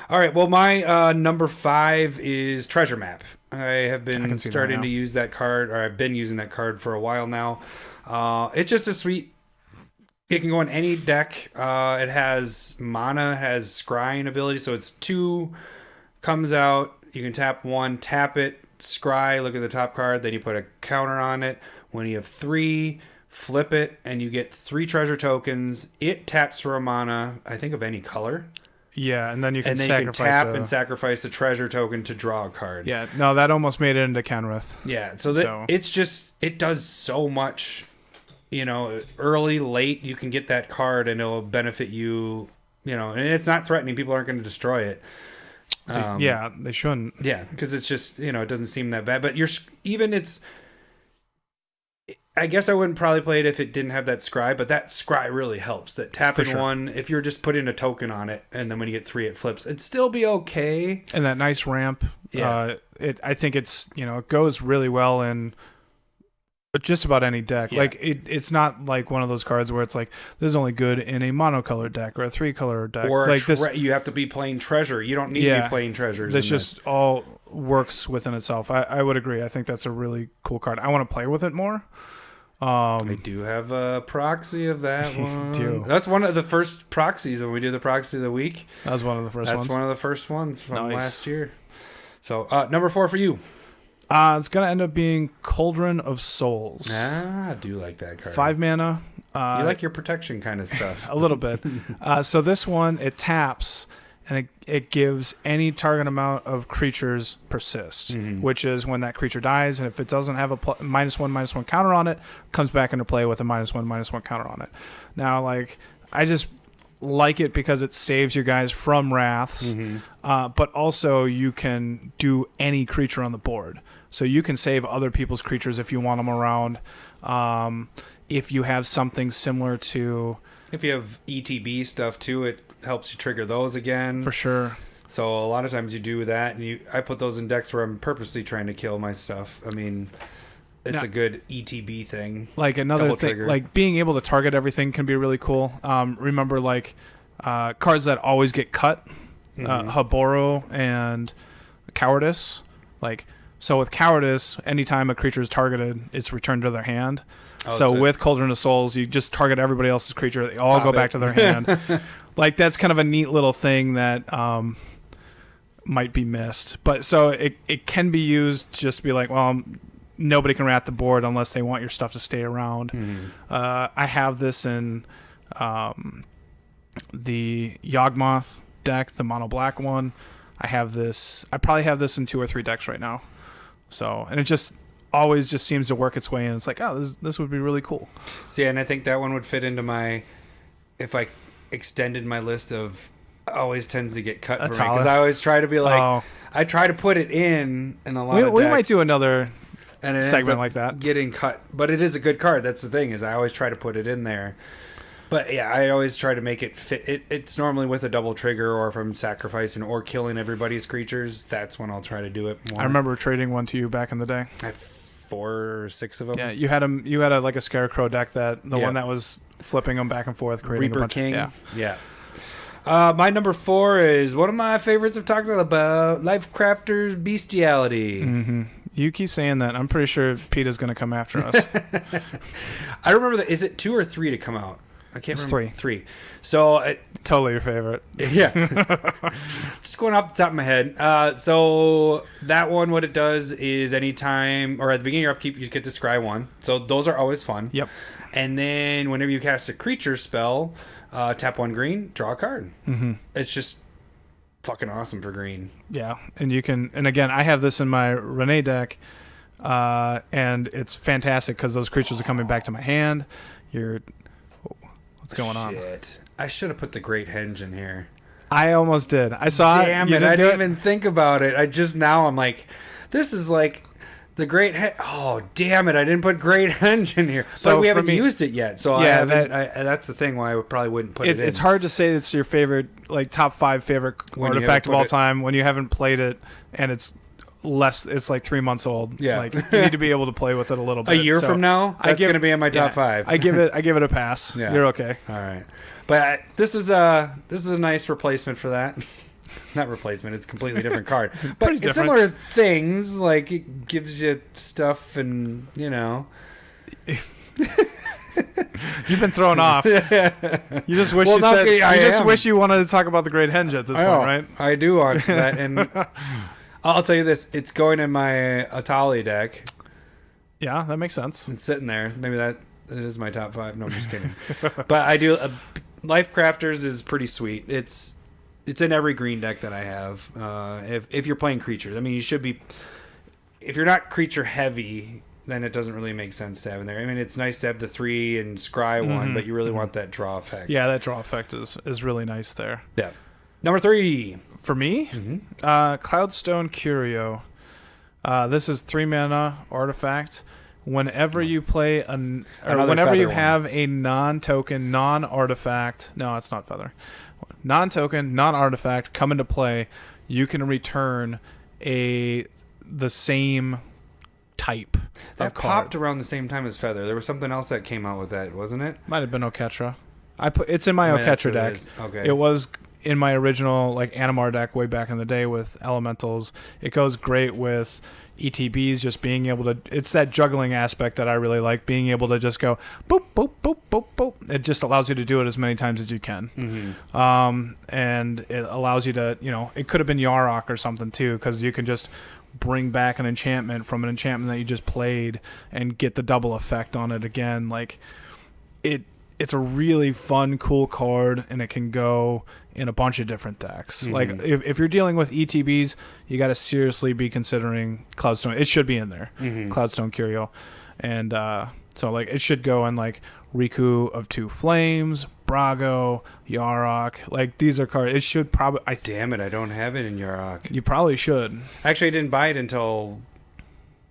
All right. Well, my number 5 is Treasure Map. I have been starting to use that card, or I've been using that card for a while now. It's just a sweet. It can go in any deck. It has mana, has scrying ability, so it's 2 comes out. You can tap 1, tap it, scry, look at the top card, then you put a counter on it. When you have 3, flip it, and you get 3 treasure tokens. It taps for a mana, I think of any color.
Yeah, and then you can
sacrifice a treasure token to draw a card.
Yeah, no, that almost made it into Kenrith.
Yeah, so it's just, it does so much. Early, late, you can get that card and it'll benefit you, and it's not threatening. People aren't going to destroy it.
They shouldn't.
Yeah, because it's just, it doesn't seem that bad. But I guess I wouldn't probably play it if it didn't have that scry, but that scry really helps. That tapping one, if you're just putting a token on it, and then when you get 3, it flips, it'd still be okay.
And that nice ramp, I think it's, it goes really well in just about any deck. Yeah. Like it's not like one of those cards where it's like this is only good in a monocolored deck or a 3-color deck.
Or like you have to be playing treasure. You don't need to be playing treasures.
This just all works within itself. I would agree. I think that's a really cool card. I want to play with it more.
I do have a proxy of that one.
Do.
That's one of the first proxies when we do the proxy of the week.
That was one of the first ones.
That's one of the first ones from last year. So number 4 for you.
It's going to end up being Cauldron of Souls.
I do like that card.
5 mana.
You like your protection kind of stuff.
A little bit. So this one, it taps, and it gives any target amount of creatures persist, which is when that creature dies, and if it doesn't have a -1/-1 counter on it, comes back into play with a -1/-1 counter on it. Now, I just like it because it saves you guys from wraths, but also you can do any creature on the board. So you can save other people's creatures if you want them around. If you have something similar to...
If you have ETB stuff too, it helps you trigger those again.
For sure.
So a lot of times you do that, and I put those in decks where I'm purposely trying to kill my stuff. I mean... It's a good ETB thing. Like another thing,
like being able to target everything can be really cool. Remember, cards that always get cut, Haboro and Cowardice. So with Cowardice, anytime a creature is targeted, it's returned to their hand. So with Cauldron of Souls, you just target everybody else's creature. They all go back to their hand. That's kind of a neat little thing that might be missed. But so it can be used just to be like, well, nobody can rat the board unless they want your stuff to stay around. I have this in the Yawgmoth deck, the mono black one. I probably have this in 2 or 3 decks right now. So, and it just always just seems to work its way in. It's like, oh, this would be really cool.
So yeah, and I think that one would fit into my, if extended my list of always tends to get cut
That's
for me because I always try to be like I try to put it in a lot of decks.
We might do another
and it
segment like that.
Getting cut, but it is a good card. That's the thing, is I always try to put it in there. But yeah, I always try to make it fit. It's normally with a double trigger, or if I'm sacrificing or killing everybody's creatures. That's when I'll try to do it more.
I remember trading one to you back in the day.
I have 4 or 6 of them.
Yeah, you had them. You had like a scarecrow deck, the one that was flipping them back and forth, creating
Reaper
a bunch
King.
of,
yeah. My number 4 is one of my favorites I've talked about, Lifecrafter's Bestiality.
Mm-hmm. You keep saying that. I'm pretty sure PETA's going to come after us.
I remember that. Is it 2 or 3 to come out? I can't remember. 3. So
totally your favorite.
Yeah. Just going off the top of my head. So that one, what it does is anytime, or at the beginning of your upkeep, you get to scry 1. So those are always fun.
Yep.
And then whenever you cast a creature spell, tap 1 green, draw a card.
Mm-hmm.
It's just fucking awesome for green.
Yeah, and you can, and again, I have this in my Renee deck, and it's fantastic because those creatures are coming back to my hand. What's going on?
I should have put the Great Henge in here.
I almost did. I saw it.
Damn it! I didn't even think about it. I'm like, this is like the Great Henge. Oh, damn it! I didn't put Great Henge in here. So we haven't used it yet. So yeah, that's the thing why I probably wouldn't put it in.
It's hard to say it's your favorite, like top 5 favorite artifact of all time when you haven't played it and it's like 3 months old. Yeah, like you need to be able to play with it a little bit.
A year from now, that's going to be in my top 5.
I give it a pass. Yeah. You're okay.
All right, but this is a nice replacement for that. Not replacement; it's a completely different card. But it's similar things, like it gives you stuff, and you know.
You've been thrown off. You just wish wish you wanted to talk about the Great Henge at this point, right?
I do want that, and I'll tell you this: it's going in my Atali deck.
Yeah, that makes sense. It's
sitting there. Maybe it is my top 5. No, I'm just kidding. But I do. Lifecrafters is pretty sweet. It's in every green deck that I have. If you're playing creatures, I mean, you should be. If you're not creature heavy, then it doesn't really make sense to have in there. I mean, it's nice to have the 3 and scry 1, but you really want that draw effect.
Yeah, that draw effect is really nice there.
Yeah. Number 3
for me, Cloudstone Curio. This is 3 mana artifact. Whenever you play whenever you have a non-token, non-artifact. No, it's not feather. Non-token, non-artifact come into play, you can return the same type.
That popped around the same time as feather. There was something else that came out with that, wasn't it?
Might have been Oketra. It's in my Oketra deck.
Okay.
It was in my original like Animar deck way back in the day with elementals. It goes great with ETBs, just being able to, it's that juggling aspect that I really like, being able to just go boop boop boop boop boop. It just allows you to do it as many times as you can. And it allows you to, it could have been Yarok or something too, because you can just bring back an enchantment from an enchantment that you just played and get the double effect on it again. Like it's a really fun, cool card, and it can go in a bunch of different decks. Like if you're dealing with ETBs, you got to seriously be considering Cloudstone. It should be in there, Cloudstone Curio, and so like it should go in like Riku of 2 Flames, Brago, Yarok. Like these are cards. It should probably.
Damn it! I don't have it in Yarok.
You probably should.
Actually, I didn't buy it until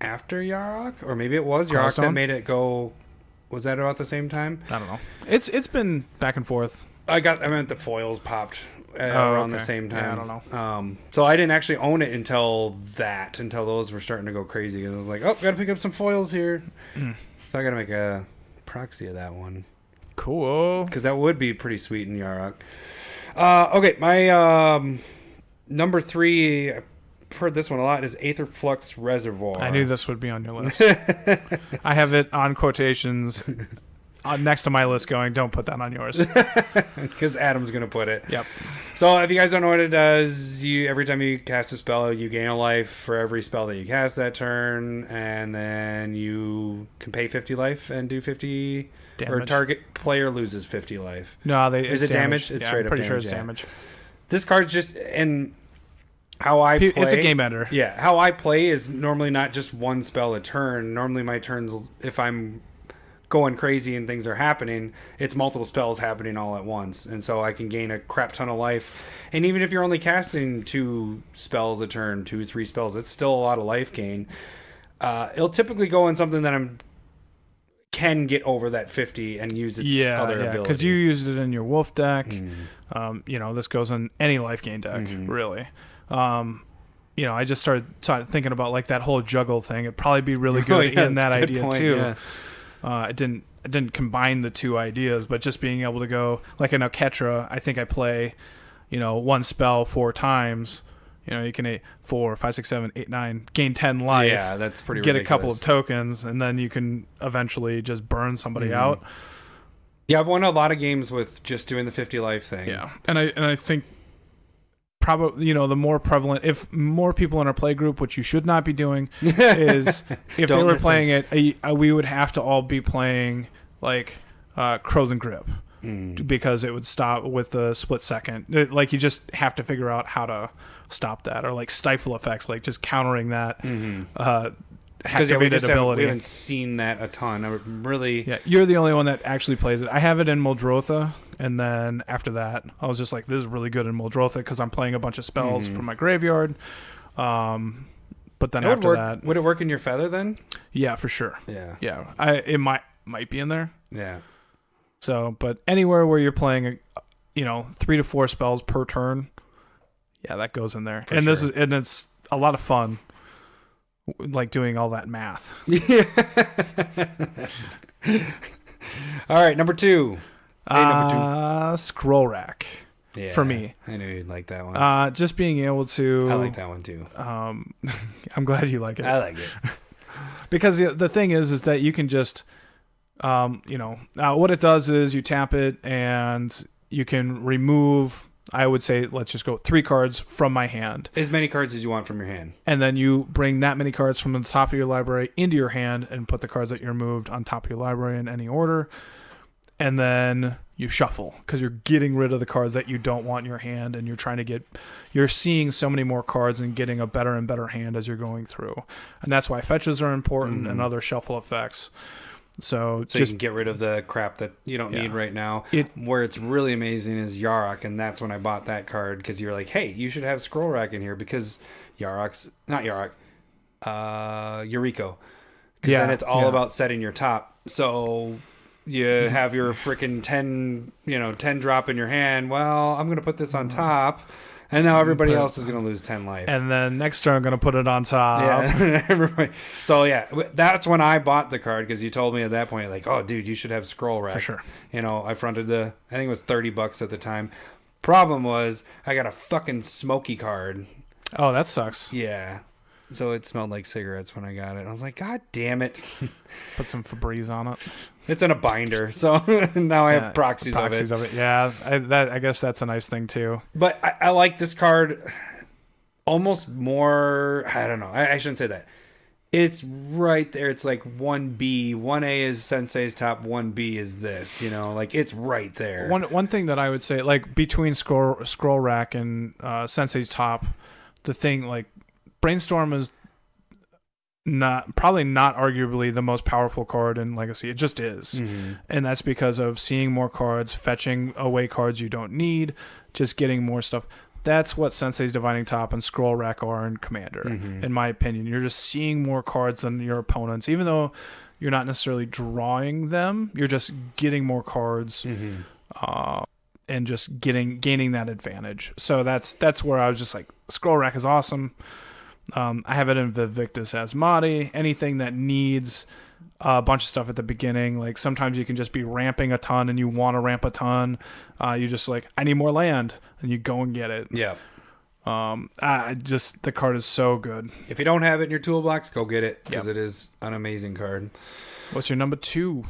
after Yarok, or maybe it was Yarok that made it go. Was that about the same time?
I don't know. It's been back and forth.
I meant the foils popped around the same time.
Yeah, I don't know.
So I didn't actually own it until those were starting to go crazy. And I was like, oh, gotta pick up some foils here. So I gotta make a proxy of that one.
Cool.
Because that would be pretty sweet in Yarok. Okay, my number 3... I've heard this one a lot, is Aetherflux Reservoir.
I knew this would be on your list. I have it on quotations next to my list going, don't put that on yours.
Because Adam's going to put it.
Yep.
So if you guys don't know what it does, every time you cast a spell, you gain a life for every spell that you cast that turn, and then you can pay 50 life and do 50 damage. Or target player loses 50 life.
No,
is it damage?
It's
straight up
pretty
damage.
Sure it's damage.
This card's just... and how I play,
it's a game ender.
Yeah, how I play is normally not just one spell a turn. Normally my turns, if I'm going crazy and things are happening, it's multiple spells happening all at once. And so I can gain a crap ton of life. And even if you're only casting 2 spells a turn, 2 or 3 spells, it's still a lot of life gain. It'll typically go in something that can get over that 50 and use its other ability.
Because you used it in your wolf deck. This goes in any life gain deck, really. I just started thinking about like that whole juggle thing. It'd probably be really good in that idea too. Yeah. I didn't combine the 2 ideas, but just being able to go like in Ketra, I think I play, 1 spell 4 times. You can 4, 5, 6, 7, 8, 9, gain 10 life.
Yeah, that's pretty
get
ridiculous.
A couple of tokens, and then you can eventually just burn somebody out.
Yeah, I've won a lot of games with just doing the 50 life thing.
Yeah, and I think probably the more prevalent, if more people in our play group, which you should not be doing, is if they were playing it, we would have to all be playing like Crows and Grip. Because it would stop with the split second. You just have to figure out how to stop that, or like stifle effects, like just countering that activated ability.
We haven't seen that a ton. I'm really...
Yeah, you're the only one that actually plays it. I have it in Muldrotha, and then after that, I was just like, this is really good in Muldrotha because I'm playing a bunch of spells from my graveyard. But then after that...
Would it work in your Feather then?
Yeah, for sure.
Yeah.
It might be in there.
Yeah.
So, but anywhere where you're playing, 3 to 4 spells per turn, yeah, that goes in there. And it's a lot of fun, like doing all that math.
Yeah. All right, number 2.
Scroll Rack.
Yeah,
for me.
I knew you'd like that one.
Just being able to...
I like that one too.
I'm glad you like it.
I like it.
Because the thing is that you can just... what it does is you tap it and you can remove, I would say, let's just go 3 cards from my hand.
As many cards as you want from your hand.
And then you bring that many cards from the top of your library into your hand and put the cards that you removed on top of your library in any order. And then you shuffle because you're getting rid of the cards that you don't want in your hand, and you're seeing so many more cards and getting a better and better hand as you're going through. And that's why fetches are important and other shuffle effects. So
you can get rid of the crap that you don't need right now. Where it's really amazing is Yarok, and that's when I bought that card because you're like, hey, you should have Scroll Rack in here because Eureka. Because then it's all about setting your top. So you have your freaking 10 drop in your hand. Well, I'm going to put this on top. And now everybody else is going to lose 10 life.
And then next turn, I'm going to put it on top.
Yeah, everybody. So, that's when I bought the card because you told me at that point, like, oh, dude, you should have Scroll Rack.
For sure.
I fronted I think it was $30 at the time. Problem was, I got a fucking smoky card.
Oh, that sucks.
Yeah. So it smelled like cigarettes when I got it. I was like, God damn it.
Put some Febreze on it.
It's in a binder. So now I have proxies of it.
Yeah, I guess that's a nice thing too.
But I like this card almost more. I don't know. I shouldn't say that. It's right there. It's like 1B. 1A is Sensei's top. 1B is this. Like it's right there.
One thing that I would say, like between Scroll Rack and Sensei's top, the thing like Brainstorm is probably not arguably the most powerful card in Legacy. It just is. And that's because of seeing more cards, fetching away cards you don't need, just getting more stuff. That's what Sensei's Dividing Top and Scroll Rack are in Commander, in my opinion. You're just seeing more cards than your opponents. Even though you're not necessarily drawing them, you're just getting more cards and just gaining that advantage. So that's where I was just like, Scroll Rack is awesome. I have it in Vivictus Asmati. Anything that needs a bunch of stuff at the beginning, like sometimes you can just be ramping a ton and you want to ramp a ton. You just like, I need more land, and you go and get it.
Yeah.
The card is so good.
If you don't have it in your toolbox, go get it because it is an amazing card.
What's your number 2?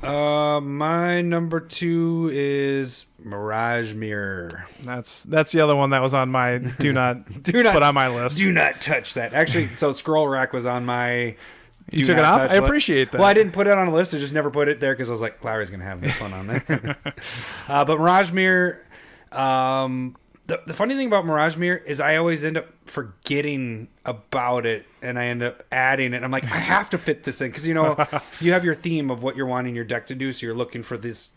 My number 2 is Mirage Mirror.
That's the other one that was on my do not put on my list.
Do not touch that. Actually, so Scroll Rack was on my.
You took it off? I appreciate that.
Well, I didn't put it on a list. I just never put it there because I was like, Larry's gonna have this one on there. But Mirage Mirror, The funny thing about Mirage Mirror is I always end up forgetting about it, and I end up adding it. I'm like, I have to fit this in because you have your theme of what you're wanting your deck to do, so you're looking for this,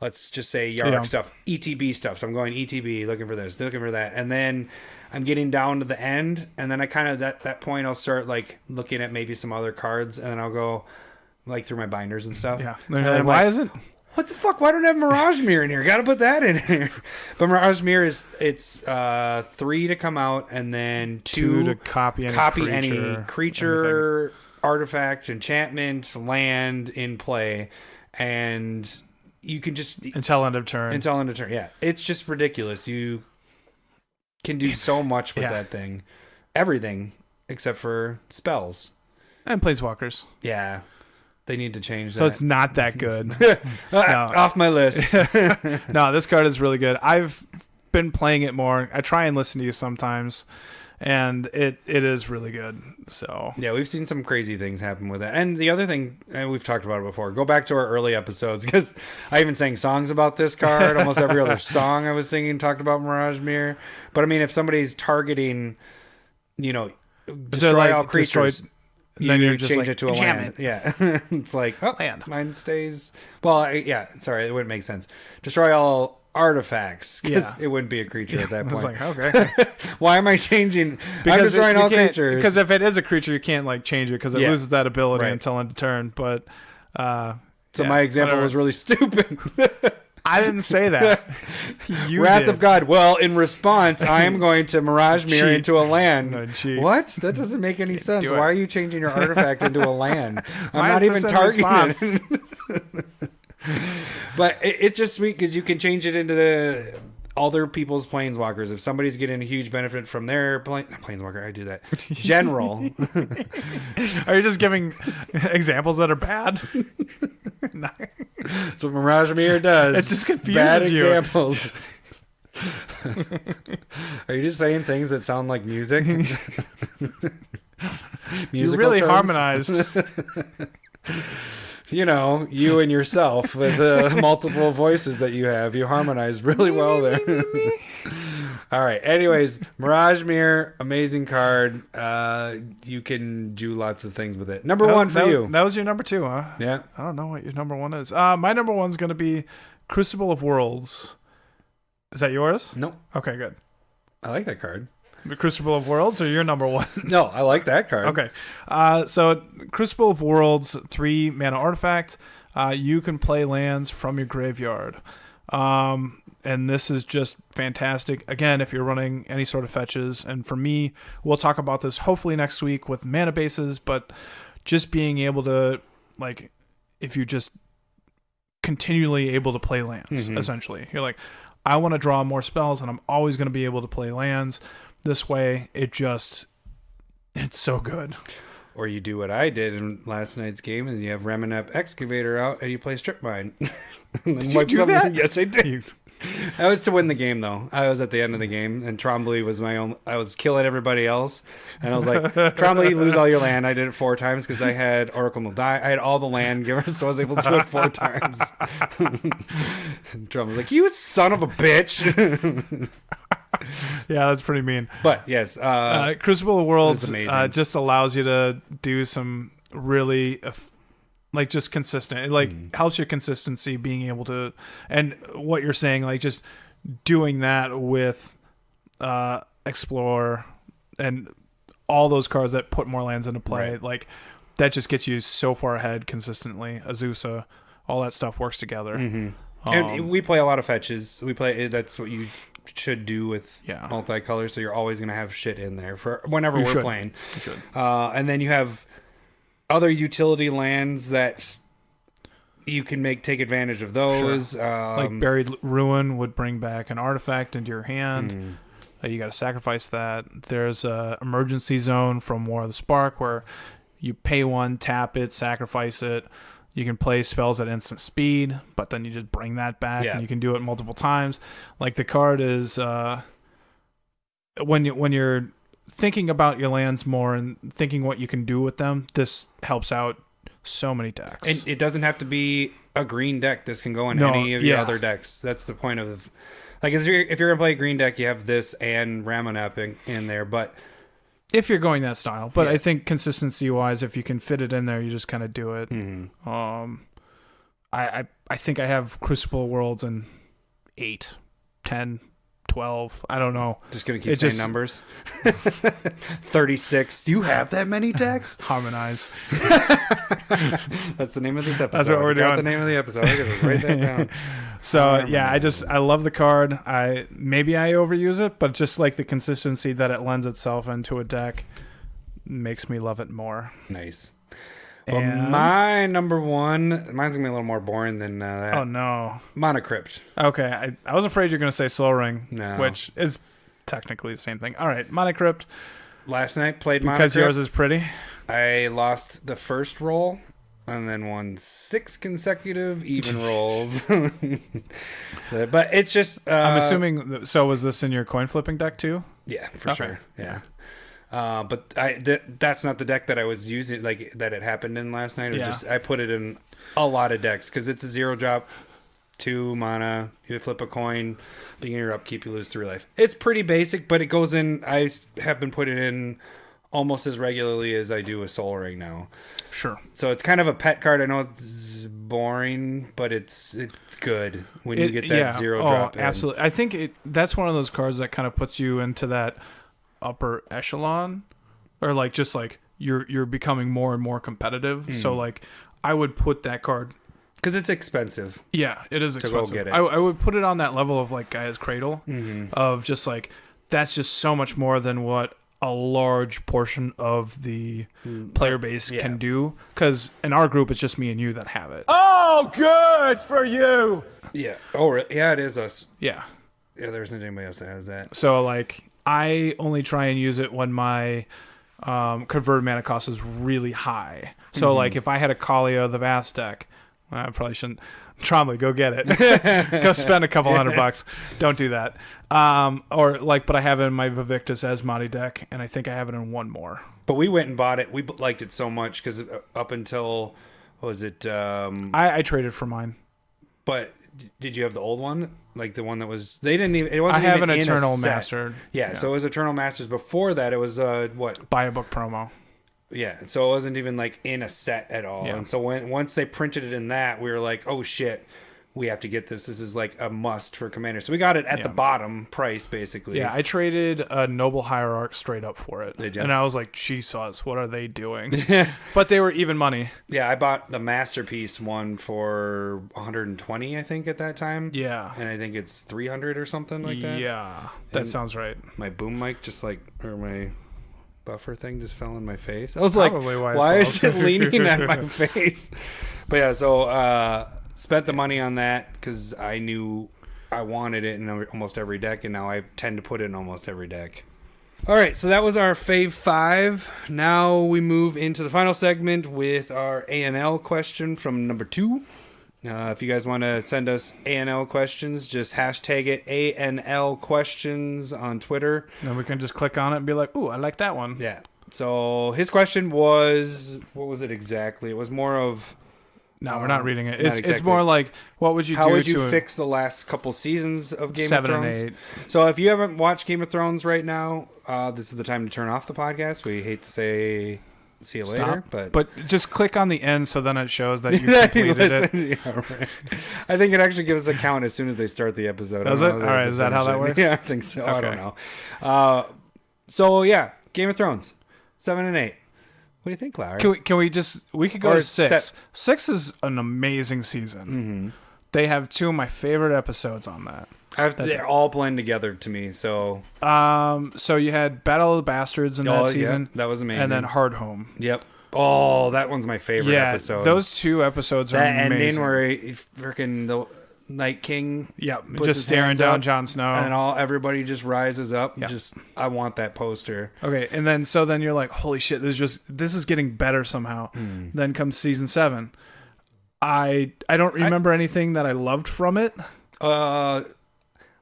let's just say Yarok stuff, ETB stuff. So I'm going ETB, looking for this, looking for that, and then I'm getting down to the end, and then I kind of that point I'll start like looking at maybe some other cards, and then I'll go like through my binders and stuff.
Yeah, and then why isn't?
What the fuck? Why don't I have Mirage Mirror in here? Got to put that in here. But Mirage Mirror it's 3 to come out, and then 2
to copy any
creature, artifact, enchantment, land in play, and you can just
until end of turn.
Yeah, it's just ridiculous. You can do so much with that thing, everything except for spells
and planeswalkers.
Yeah. They need to change that.
So it's not that good.
Off my list.
No, this card is really good. I've been playing it more. I try and listen to you sometimes, and it is really good. So
yeah, we've seen some crazy things happen with that. And the other thing, and we've talked about it before, go back to our early episodes, because I even sang songs about this card. Almost every other song I was singing talked about Mirage Mirror. But I mean, if somebody's targeting, destroy all creatures... Then you just change it to a land. Yeah. It's like, land. Mine stays. Well, sorry, it wouldn't make sense. Destroy all artifacts. Because it wouldn't be a creature at that point.
It's like, okay.
Why am I changing? I'm destroying all creatures.
Because if it is a creature, you can't change it because it loses that ability until end of turn. But,
so my example was really stupid.
I didn't say that. You
Wrath
did.
of God. Well, in response, I am going to Mirage Mirror into a land.
No, cheat.
What? That doesn't make any sense. Why are you changing your artifact into a land? I'm
Why
not
is
even
this in
targeting it. But it's just sweet because you can change it into the other people's planeswalkers. If somebody's getting a huge benefit from their planeswalker, I do that. General.
Are you just giving examples that are bad?
That's what Mirage Mirror does.
It just confuses
bad
you.
Examples. Are you just saying things that sound like music?
You really harmonized.
You and yourself with the multiple voices that you have. You harmonize really well there. All right. Anyways, Mirage Mirror, amazing card. You can do lots of things with it. Number one for you.
That was your number 2, huh?
Yeah.
I don't know what your number 1 is. My number 1 is going to be Crucible of Worlds. Is that yours?
Nope.
Okay, good.
I like that card.
The Crucible of Worlds, or your number 1?
No, I like that card.
Okay. So Crucible of Worlds, 3 mana artifact. You can play lands from your graveyard. And this is just fantastic. Again, if you're running any sort of fetches. And for me, we'll talk about this hopefully next week with mana bases, but just being able to, if you just continually able to play lands, essentially. You're like, I want to draw more spells, and I'm always going to be able to play lands. This way, it's so good.
Or you do what I did in last night's game, and you have Reminep Excavator out, and you play Strip Mine.
Did you do that?
Yes, I did. That was to win the game, though. I was at the end of the game, and Trombley was my own. I was killing everybody else, and I was like, Trombley, lose all your land. I did it 4 times because I had Oracle will die. I had all the land givers, so I was able to do it 4 times. Trombley's like, you son of a bitch.
Yeah, that's pretty mean.
But yes,
Crucible of Worlds just allows you to do some really just consistent. It helps your consistency, being able to, and what you're saying, just doing that with Explore and all those cards that put more lands into play.
Right.
That just gets you so far ahead consistently. Azusa, all that stuff works together.
And we play a lot of fetches. That's what you should do with multicolor, so you're always going to have shit in there for whenever we're playing.
You should.
And then you have other utility lands that you can take advantage of those.
Sure. Buried Ruin would bring back an artifact into your hand. You got to sacrifice that. There's a emergency zone from War of the Spark where you pay 1, tap it, sacrifice it. You can play spells at instant speed, but then you just bring that back, and you can do it multiple times. The card is when you're thinking about your lands more and thinking what you can do with them, this helps out so many decks.
And it doesn't have to be a green deck. This can go in any of your other decks. That's the point of Like if you're gonna play green deck, you have this and Ramonap in there, but
if you're going that style. But
Yeah.
I think consistency wise, if you can fit it in there, you just kind of do it.
mm-hmm.
I think I have Crucible Worlds in 8, 10, 12. I don't know.
Just gonna keep saying numbers. 36. Do you have that many decks?
Harmonize.
That's the name of this episode.
That's what we're doing.
The name of the episode. I gotta write that down.
So yeah, I love the card. Maybe I overuse it, but just like the consistency that it lends itself into a deck makes me love it more.
Nice. Well,
And-
my number one, mine's gonna be a little more boring than that.
Oh no.
Monocrypt.
Okay, I was afraid you're gonna say Soul Ring,
No.
which is technically the same thing. All right, Monocrypt,
Last night played
because
Monocrypt.
yours is pretty.
I lost the first roll and then won 6 consecutive even rolls. But it's just
I'm assuming. So was this in your coin flipping deck too?
yeah, for
Okay.
sure. Yeah. But that's not the deck that I was using, like that it happened in last night. It was
Yeah.
just I put it in a lot of decks because it's a 0 drop, 2 mana. You flip a coin, beginning your upkeep, you lose 3 life. It's pretty basic, but it goes in. I have been putting it in almost as regularly as I do a Soul Ring now.
Sure.
So it's kind of a pet card. I know it's boring, but it's good when you get that 0 drop. In.
Absolutely. I think that's one of those cards that kind of puts you into that upper echelon, or like just like you're becoming more and more competitive. So like I would put that card
Because it's expensive.
Yeah, it is
go
expensive.
get it.
I would put it on that level of like Gaia's Cradle, of just like that's just so much more than what a large portion of the player base
Yeah.
can do. Because in our group, it's just me and you that have it.
Oh, good for you.
Yeah. Oh, really? Yeah, it is us.
Yeah.
Yeah, there isn't anybody else that has that.
So like I only try and use it when my converted mana cost is really high. So like if I had a Kalia the Vast deck, well, I probably shouldn't. Trombley, go get it. Go spend a couple $100. Don't do that. Or like, but I have it in my Vivictus Asmati deck, and I think I have it in one more.
But we went and bought it. We liked it so much because up until, what was it?
I traded for mine.
But did you have the old one? Like the one that was, they didn't even, it wasn't
I have
even
an
in a
Eternal
set.
Master.
Yeah, so it was Eternal Masters. Before that, it was, what?
Buy a book promo.
Yeah, so it wasn't even like in a set at all.
Yeah.
And so once they printed it in that, we were like, oh shit, we have to get this. This is like a must for Commander. So we got it at the bottom price, basically.
Yeah, I traded a Noble Hierarch straight up for it.
Did ya?
And I was like, Jesus, what are they doing? But they were even money.
Yeah, I bought the Masterpiece one for 120, I think, at that time.
Yeah.
And I think it's 300 or something like that.
Yeah, that
And-
sounds right.
My boom mic just like, or my buffer thing just fell in my face. I was like,
Probably why it
why is
falls.
it leaning at my face? But yeah, so spent the money on that because I knew I wanted it in almost every deck, and now I tend to put it in almost every deck. All right, so that was our Fave 5. Now we move into the final segment with our ANL question from number 2. If you guys want to send us ANL questions, just hashtag it ANL questions on Twitter.
And we can just click on it and be like, ooh, I like that one.
Yeah. So his question was, what was it exactly? It was more of,
No, we're not reading it.
not
It's
exactly.
more like, what would you
how
do
would you
to
fix the last couple seasons of Game
7
of
and
Thrones?
8?
So if you haven't watched Game of Thrones right now, this is the time to turn off the podcast. We hate to say see you later,
Stop.
but
just click on the end so then it shows that you
that you
completed it.
listened. Yeah, right. I think it actually gives a count as soon as they start the episode.
Does
I
it?
don't know
All right,
they
is that how that
finish
works?
it. Yeah, I think so. I don't
Okay.
know. So yeah, Game of Thrones, 7 and 8. What do you think, Larry?
We could go
Or
to 6.
set-
6 is an amazing season. They have 2 of my favorite episodes on that.
They all blend together to me. So
So you had Battle of the Bastards in that season.
yeah, that was amazing.
And then Hard Home.
Yep. Oh, that one's my favorite
Yeah,
episode.
those 2 episodes are
that
amazing.
ending where freaking the Night King,
Yeah,
puts
just
his
staring
hands
down
up,
Jon Snow.
and everybody just rises up.
Yeah.
Just I want that poster.
Okay, and then you're like, holy shit, this is getting better somehow. Then comes season 7. I don't remember anything that I loved from it.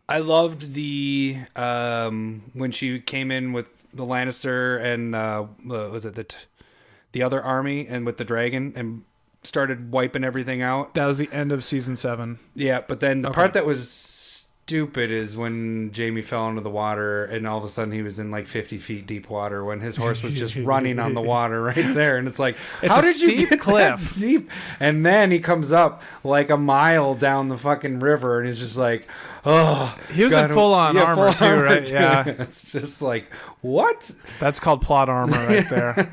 I loved the when she came in with the Lannister and was it the other army and with the dragon and started wiping everything out.
That was the end of season 7.
Yeah, but then the part that was stupid is when Jamie fell into the water and all of a sudden he was in like 50 feet deep water when his horse was just running on the water right there. And it's like, how did you get cliff that deep? And then he comes up like a mile down the fucking river and he's just like, oh.
He was in full-on armor too, right? Yeah.
It's just like, what?
That's called plot armor right there.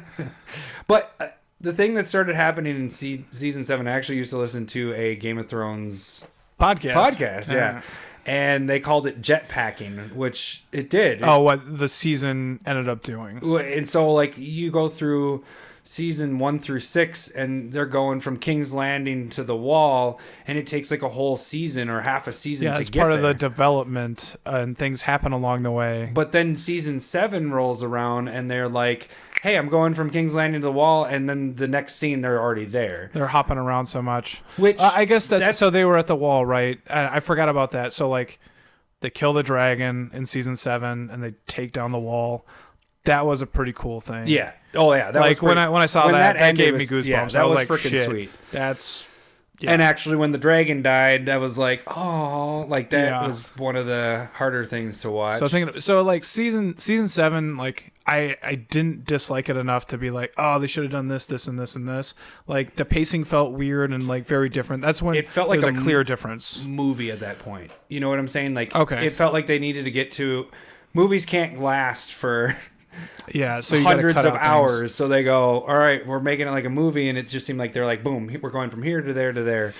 But the thing that started happening in season 7, I actually used to listen to a Game of Thrones podcast, yeah. And they called it jetpacking, which it did.
What the season ended up doing.
And so, like, you go through season 1 through 6, and they're going from King's Landing to the Wall, and it takes like a whole season or half a season to get there. Yeah, it's part of the
development, and things happen along the way.
But then season 7 rolls around, and they're like, hey, I'm going from King's Landing to the Wall, and then the next scene, they're already there.
They're hopping around so much.
Which
I guess that's so they were at the Wall, right? I forgot about that. So, like, they kill the dragon in season 7, and they take down the Wall. That was a pretty cool thing.
Yeah. Oh, yeah. That
like,
was
when I saw that gave me goosebumps.
Yeah, that was
like,
freaking sweet.
That's...
Yeah. And actually, when the dragon died, that was like, oh, like that was one of the harder things to watch.
So like season 7, like I didn't dislike it enough to be like, oh, they should have done this, and this, and this. Like the pacing felt weird and like very different. That's when
it felt like
a clear difference.
Movie at that point. You know what I'm saying? Like,
okay,
it felt like they needed to get to. Movies can't last for.
Yeah, so you
hundreds of hours. Things. So they go, all right, we're making it like a movie, and it just seemed like they're like, boom, we're going from here to there to there,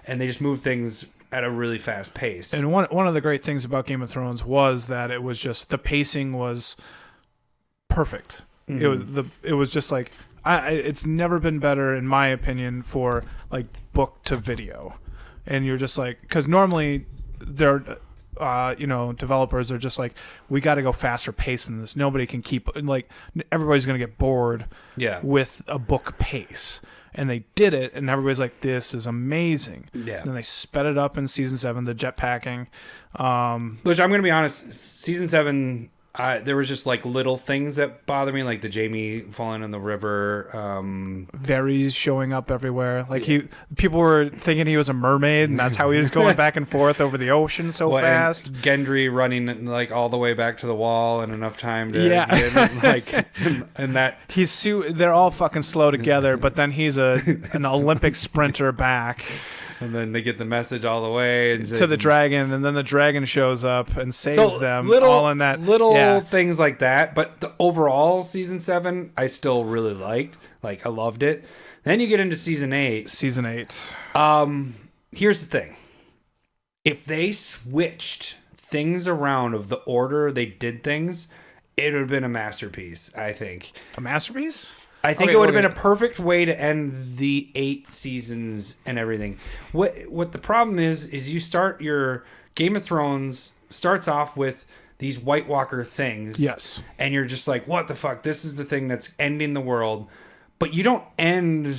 and they just move things at a really fast pace.
And one of the great things about Game of Thrones was that it was just the pacing was perfect. Mm-hmm. It was just like it's never been better in my opinion for like book to video, and you're just like because normally they're. Developers are just like, we got to go faster pace than this. Nobody can keep like everybody's going to get bored with a book pace. And they did it, and everybody's like, this is amazing.
Yeah.
And they sped it up in season 7, the jetpacking.
Which I'm going to be honest, season 7, there was just like little things that bother me, like the Jamie falling in the river.
Varys showing up everywhere. Like people were thinking he was a mermaid, and that's how he was going back and forth over the ocean so fast.
And Gendry running like all the way back to the Wall in enough time to get, like, and that
they're all fucking slow together, but then he's an Olympic sprinter back.
And then they get the message all the way
to the dragon, and then the dragon shows up and saves them. All in that
little things like that. But the overall season 7, I still really liked. Like I loved it. Then you get into season 8.
Season 8.
Here's the thing: if they switched things around of the order they did things, it would have been a masterpiece. I think
a masterpiece.
I think it would have been a perfect way to end the 8 seasons and everything. What the problem is you start your Game of Thrones starts off with these White Walker things.
Yes.
And you're just like, what the fuck? This is the thing that's ending the world. But you don't end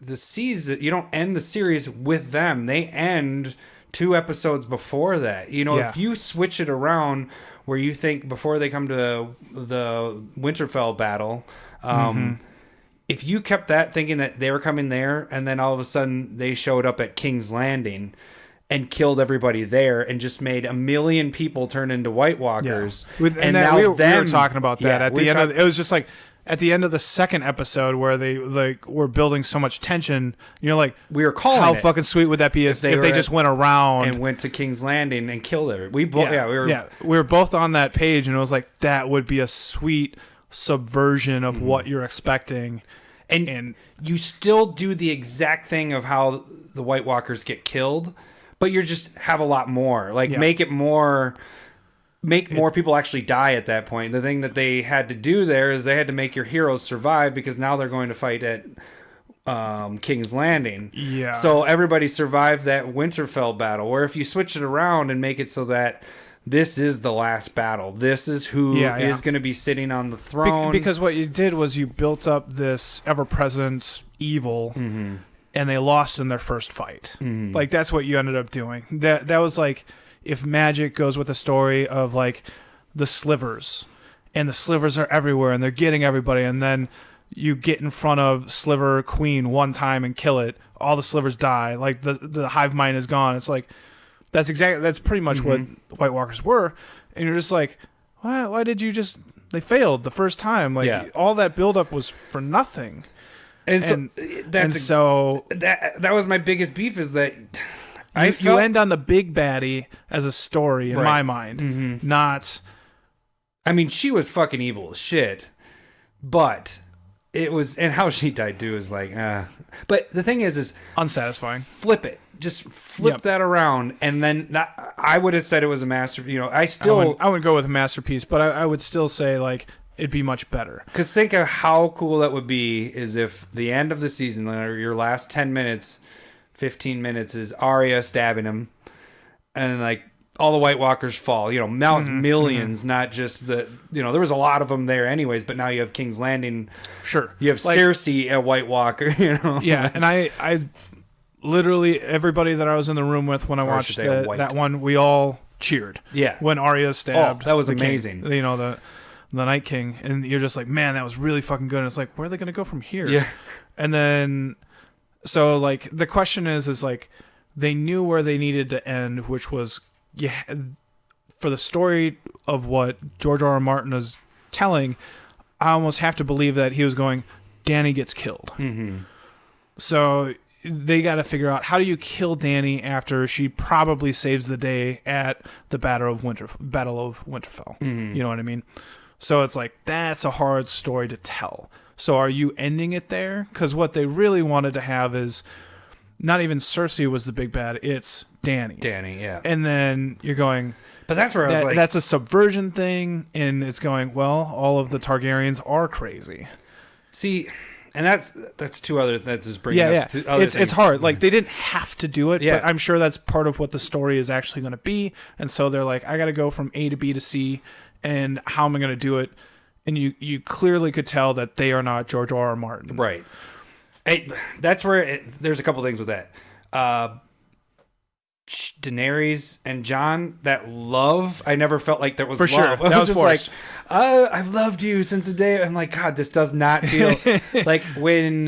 the season. You don't end the series with them. They end 2 episodes before that. If you switch it around where you think before they come to the Winterfell battle... if you kept that thinking that they were coming there and then all of a sudden they showed up at King's Landing and killed everybody there and just made 1 million people turn into White Walkers.
Yeah. And now we were talking about that at the end it was just like at the end of the second episode where they like were building so much tension, like
we were calling
how fucking sweet would that be if they just went around
and went to King's Landing and killed everyone.
We were both on that page, and it was like that would be a sweet subversion of what you're expecting,
and you still do the exact thing of how the White Walkers get killed, but you just have a lot more make more people actually die at that point. The thing that they had to do there is they had to make your heroes survive because now they're going to fight at King's Landing.
Yeah.
So everybody survived that Winterfell battle, where if you switch it around and make it so that this is the last battle. This is who is going to be sitting on the throne.
Because what you did was you built up this ever-present evil, and they lost in their first fight. Mm-hmm. Like, that's what you ended up doing. That was like, if magic goes with the story of, like, the slivers, and the slivers are everywhere, and they're getting everybody, and then you get in front of Sliver Queen one time and kill it, all the slivers die. Like, the hive mind is gone. It's like... That's pretty much what White Walkers were. And you're just like, why did you just... They failed the first time. Like, all that buildup was for nothing.
And so that was my biggest beef is that
you end on the big baddie as a story in my mind, not.
I mean, she was fucking evil as shit, but it was, and how she died too is like, But the thing is
unsatisfying.
Flip it, just flip that around, and then I would have said it was a masterpiece. You know, I
would go with a masterpiece, but I would still say like. It'd be much better.
Because think of how cool that would be is if the end of the season, or your last 10 minutes, 15 minutes is Arya stabbing him, and like all the White Walkers fall. You know, now it's millions, not just there was a lot of them there anyways, but now you have King's Landing.
Sure.
You have Cersei, a White Walker, you know?
Yeah, and I literally, everybody that I was in the room with when I watched that one, we all cheered.
Yeah.
When Arya stabbed.
Oh, that was amazing.
King, the Night King, and you're just like, man, that was really fucking good. And it's like, where are they going to go from here?
Yeah.
And then, so like, the question is like, they knew where they needed to end, which was, for the story of what George R. R. Martin is telling, I almost have to believe that he was going, Dany gets killed. Mm-hmm. So they got to figure out, how do you kill Dany after she probably saves the day at the Battle of Winterfell? Mm-hmm. You know what I mean? So it's like, that's a hard story to tell. So are you ending it there? Because what they really wanted to have is not even Cersei was the big bad. It's Dany.
Dany, yeah.
And then you're going...
But that's where I was like...
That's a subversion thing, and it's going, well, all of the Targaryens are crazy.
See... And that's two other that's just bringing up other things.
It's hard. Like, they didn't have to do it,
but
I'm sure that's part of what the story is actually going to be. And so they're like, I got to go from A to B to C, and how am I going to do it? And you clearly could tell that they are not George R. R. Martin.
Right. That's where there's a couple things with that. Daenerys and Jon, that love, I never felt like that was
for
love.
sure.
That was just forced. Like, I've loved you since the day. I'm like, God, this does not feel like when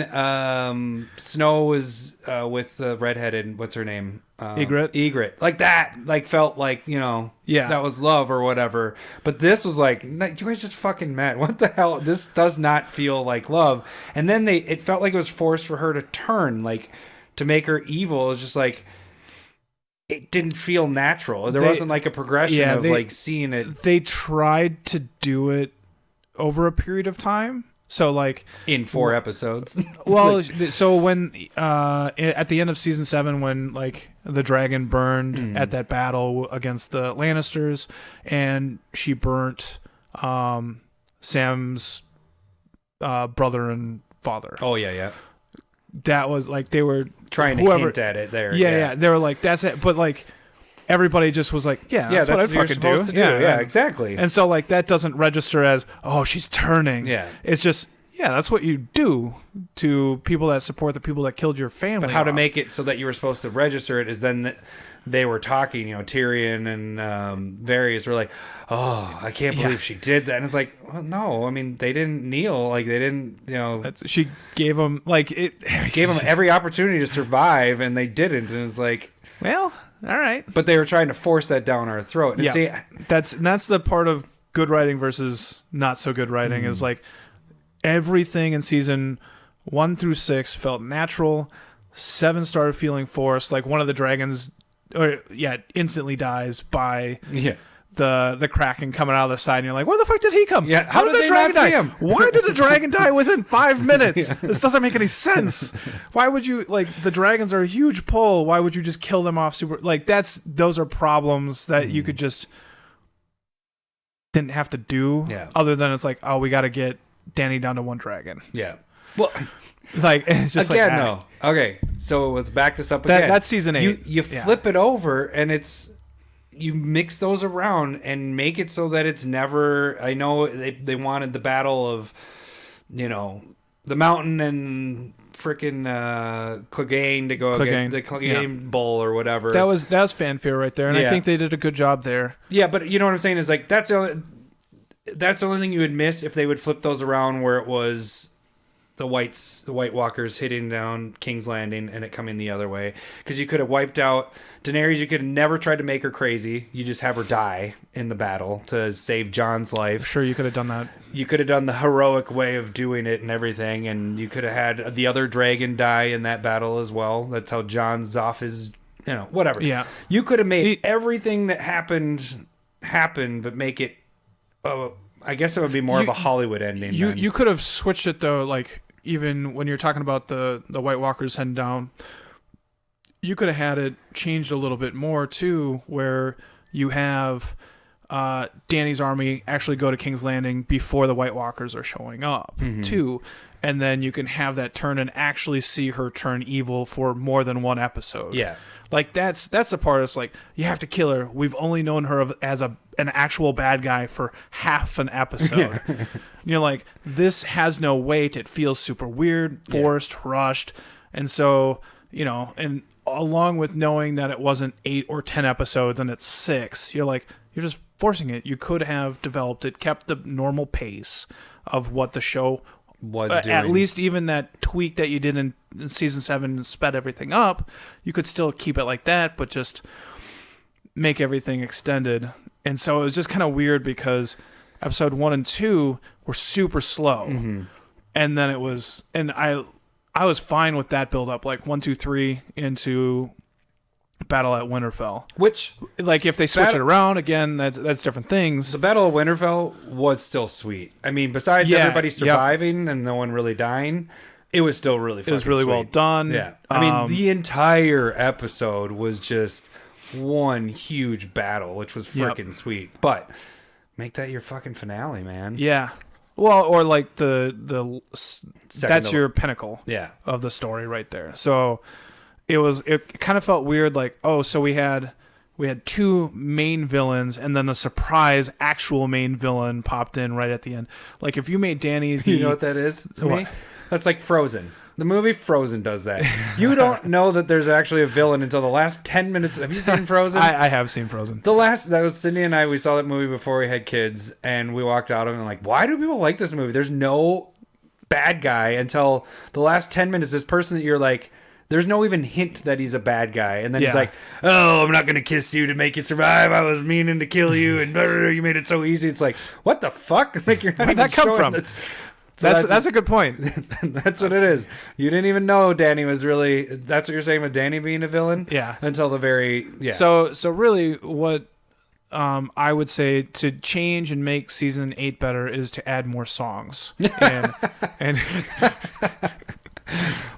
Snow was with the redheaded, what's her name? Ygritte. Like that, like felt like, that was love or whatever. But this was like, you guys just fucking met. What the hell? This does not feel like love. And then it felt like it was forced for her to turn, like to make her evil. It was just like, it didn't feel natural. There wasn't like a progression of like seeing it.
They tried to do it over a period of time. So like
in 4 episodes.
Well, so when at the end of season 7, when like the dragon burned at that battle against the Lannisters, and she burnt Sam's brother and father.
Oh yeah.
That was like they were
trying to hint at it there.
Yeah. They were like, that's it. But like everybody just was like, that's what I fucking do.
Yeah, exactly.
And so like that doesn't register as, oh, she's turning.
Yeah.
It's just, that's what you do to people that support the people that killed your family.
But how to make it so that you were supposed to register it is then they were talking, Tyrion and Varys were like, oh, I can't believe she did that. And it's like, well, no, I mean, they didn't kneel. Like, they didn't,
she gave them, like,
gave them every opportunity to survive, and they didn't. And it's like,
well, all right.
But they were trying to force that down our throat. And see,
that's the part of good writing versus not so good writing is like, everything in season 1 through 6 felt natural. 7 started feeling forced. Like, one of the dragons... instantly dies by the Kraken coming out of the side, and you're like, where the fuck did he come?
Yeah,
how did the dragon die? Why did the dragon die within 5 minutes? This doesn't make any sense. Why would you, like, the dragons are a huge pull. Why would you just kill them off super? Like, those are problems that you could just didn't have to do.
Yeah.
Other than it's like, oh, we got to get Dany down to 1 dragon.
Yeah. Well.
Like, it's just
again,
like,
no. Okay, so let's back this up again.
That's season 8.
You flip it over, and you mix those around and make it so that it's never. I know they wanted the battle of, the mountain and freaking Clegane to go against the Clegane Bull or whatever.
That was fanfare right there, and I think they did a good job there.
Yeah, but you know what I'm saying is like that's the only thing you would miss if they would flip those around where it was. the White Walkers hitting down King's Landing and it coming the other way. Because you could have wiped out Daenerys. You could have never tried to make her crazy. You just have her die in the battle to save Jon's life.
Sure, you could have done that.
You could have done the heroic way of doing it and everything, and you could have had the other dragon die in that battle as well. That's how Jon's off his, whatever.
Yeah.
You could have made everything that happened happen, but make it, I guess it would be more of a Hollywood ending.
You could have switched it, though, like, even when you're talking about the White Walkers heading down, you could have had it changed a little bit more, too, where you have Dany's army actually go to King's Landing before the White Walkers are showing up, too. And then you can have that turn and actually see her turn evil for more than one episode.
Yeah.
Like, that's the part. It's like, you have to kill her. We've only known her as an actual bad guy for half an episode. Yeah. You're like, this has no weight. It feels super weird, forced, rushed. And so, and along with knowing that it wasn't 8 or 10 episodes and it's 6, you're like, you're just forcing it. You could have developed it, kept the normal pace of what the show was doing. At least even that tweak that you did in season 7 sped everything up, you could still keep it like that, but just make everything extended. And so it was just kind of weird because episode 1 and 2 were super slow. And then it was, and I was fine with that build up, like 1, 2, 3 into Battle at Winterfell.
Which,
like, if they switch it around again, that's different things.
The Battle of Winterfell was still sweet. I mean, besides everybody surviving and no one really dying, it was still really fucking
It was really
sweet.
Well done.
Yeah. I mean, the entire episode was just one huge battle, which was freaking sweet. But make that your fucking finale, man.
Yeah. Well, or like that's your pinnacle of the story right there. So it kind of felt weird, like, oh, so we had 2 main villains and then a surprise actual main villain popped in right at the end. Like, if you made Dany
you know what that is to me? That's like Frozen. The movie Frozen does that. You don't know that there's actually a villain until the last 10 minutes. Have you seen Frozen?
I have seen Frozen.
That was Cindy and I. We saw that movie before we had kids, and we walked out of it and like, why do people like this movie? There's no bad guy until the last 10 minutes. This person that you're like, there's no even hint that he's a bad guy. And then he's like, oh, I'm not going to kiss you to make you survive. I was meaning to kill you, and you made it so easy. It's like, what the fuck? Like, you're not
Where'd that come from? That's a good point.
That's what it is. You didn't even know Dany was really... That's what you're saying with Dany being a villain?
Yeah.
Until the very... Yeah.
So really what I would say to change and make season 8 better is to add more songs. And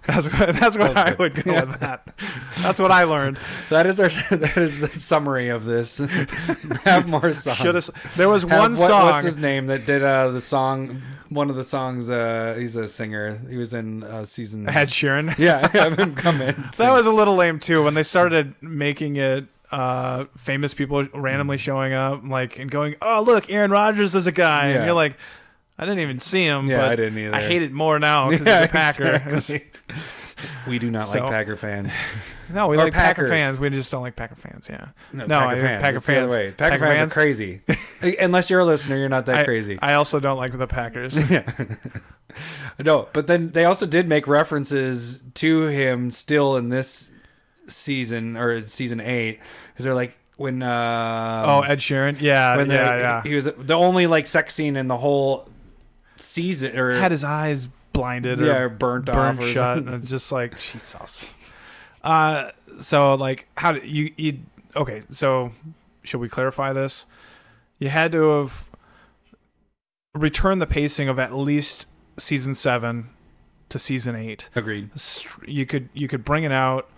that's what I would go with that. That's what I learned.
That is the summary of this. Have more songs.
There was one song.
What's his name that did the song? One of the songs. He's a singer. He was in season.
Ed Sheeran.
Yeah, have him come in.
That was a little lame too when they started making it. Famous people randomly showing up, like, and going, "Oh, look, Aaron Rodgers is a guy," and you're like, I didn't even see him.
Yeah,
but
I didn't either.
I hate it more now because he's a Packer.
Exactly. We do not like Packer fans.
No, we like Packer fans. We just don't like Packer fans. Yeah.
No, Packer fans. Packer fans are crazy. Unless you're a listener, you're not that crazy.
I also don't like the Packers.
Yeah. No, but then they also did make references to him still in this season, or season 8, because they're like, when
Ed Sheeran,
he was the only like sex scene in the whole season, or
had his eyes blinded,
or burnt off, or
shut, and it's just like, Jesus. So like, how do you okay? So should we clarify this? You had to have returned the pacing of at least season 7 to season 8.
Agreed.
You could bring it out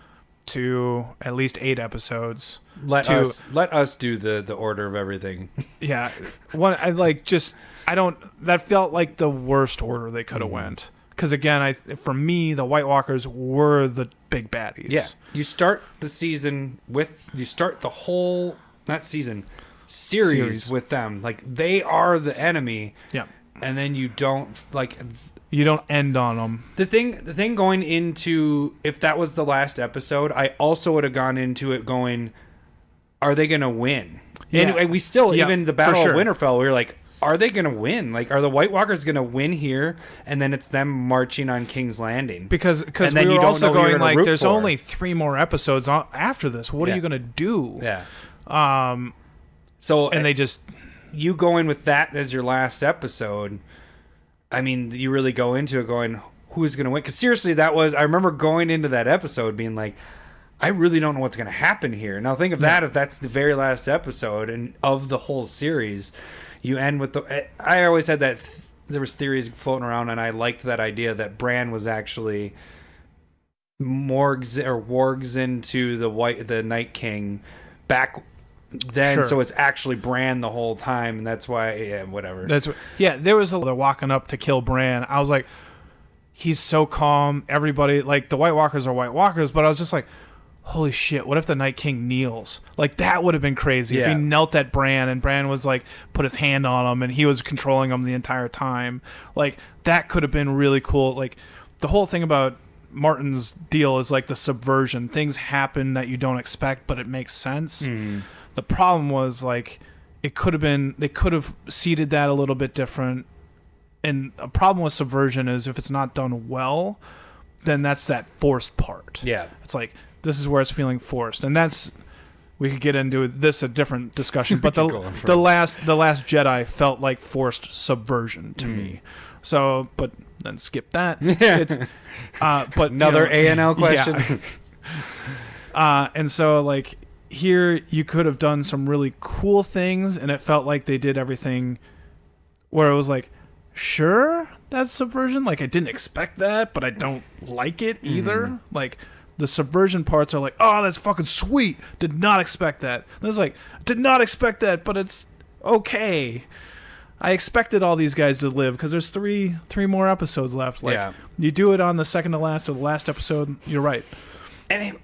to at least 8 episodes.
Let us do the order of everything.
Yeah. That felt like the worst order they could have went. Because again, for me, the White Walkers were the big baddies.
Yeah. You start the season the whole, not season, series with them. Like, they are the enemy. Yeah. And then you don't
end on them.
The thing going into, if that was the last episode, I also would have gone into it going, are they going to win? Yeah. And we still, even the Battle of Winterfell, we were like, are they going to win? Like, are the White Walkers going to win here, and then it's them marching on King's Landing?
Because
And
we
then you
were
don't
also
know who you're
going
gonna
like,
root
there's
for.
only 3 more episodes after this. What are
Yeah.
you gonna do?
Yeah. So
And they just
you go in with that as your last episode. I mean, you really go into it going, who's going to win? Because seriously, I remember going into that episode being like, I really don't know what's going to happen here. Now think of that if that's the very last episode and of the whole series, you end with I always had that there was theories floating around, and I liked that idea that Bran was actually wargs into the Night King back then,
Sure.
so it's actually Bran the whole time, and that's why whatever.
there was they're walking up to kill Bran. I was like, he's so calm. Everybody, like, the White Walkers are White Walkers, but I was just like, holy shit, what if the Night King kneels? Like, that would have been crazy if he knelt at Bran and Bran was like, put his hand on him and he was controlling him the entire time. Like, that could have been really cool. Like, the whole thing about Martin's deal is like the subversion. Things happen that you don't expect, but it makes sense. The problem was, like, they could have seeded that a little bit different. And a problem with subversion is if it's not done well, then that's that forced part.
Yeah.
It's like, this is where it's feeling forced. And we could get into this a different discussion, but the last Jedi felt like forced subversion to me. So, but then skip that. It's but
Another ANL question.
Yeah. And so, like, here you could have done some really cool things, and it felt like they did everything where it was like, sure, that's subversion. Like, I didn't expect that, but I don't like it either. Like, the subversion parts are like, oh, that's fucking sweet. Did not expect that. And it's like, did not expect that, but it's okay. I expected all these guys to live because there's three more episodes left. Like, you do it on the second to last or the last episode, you're right.
And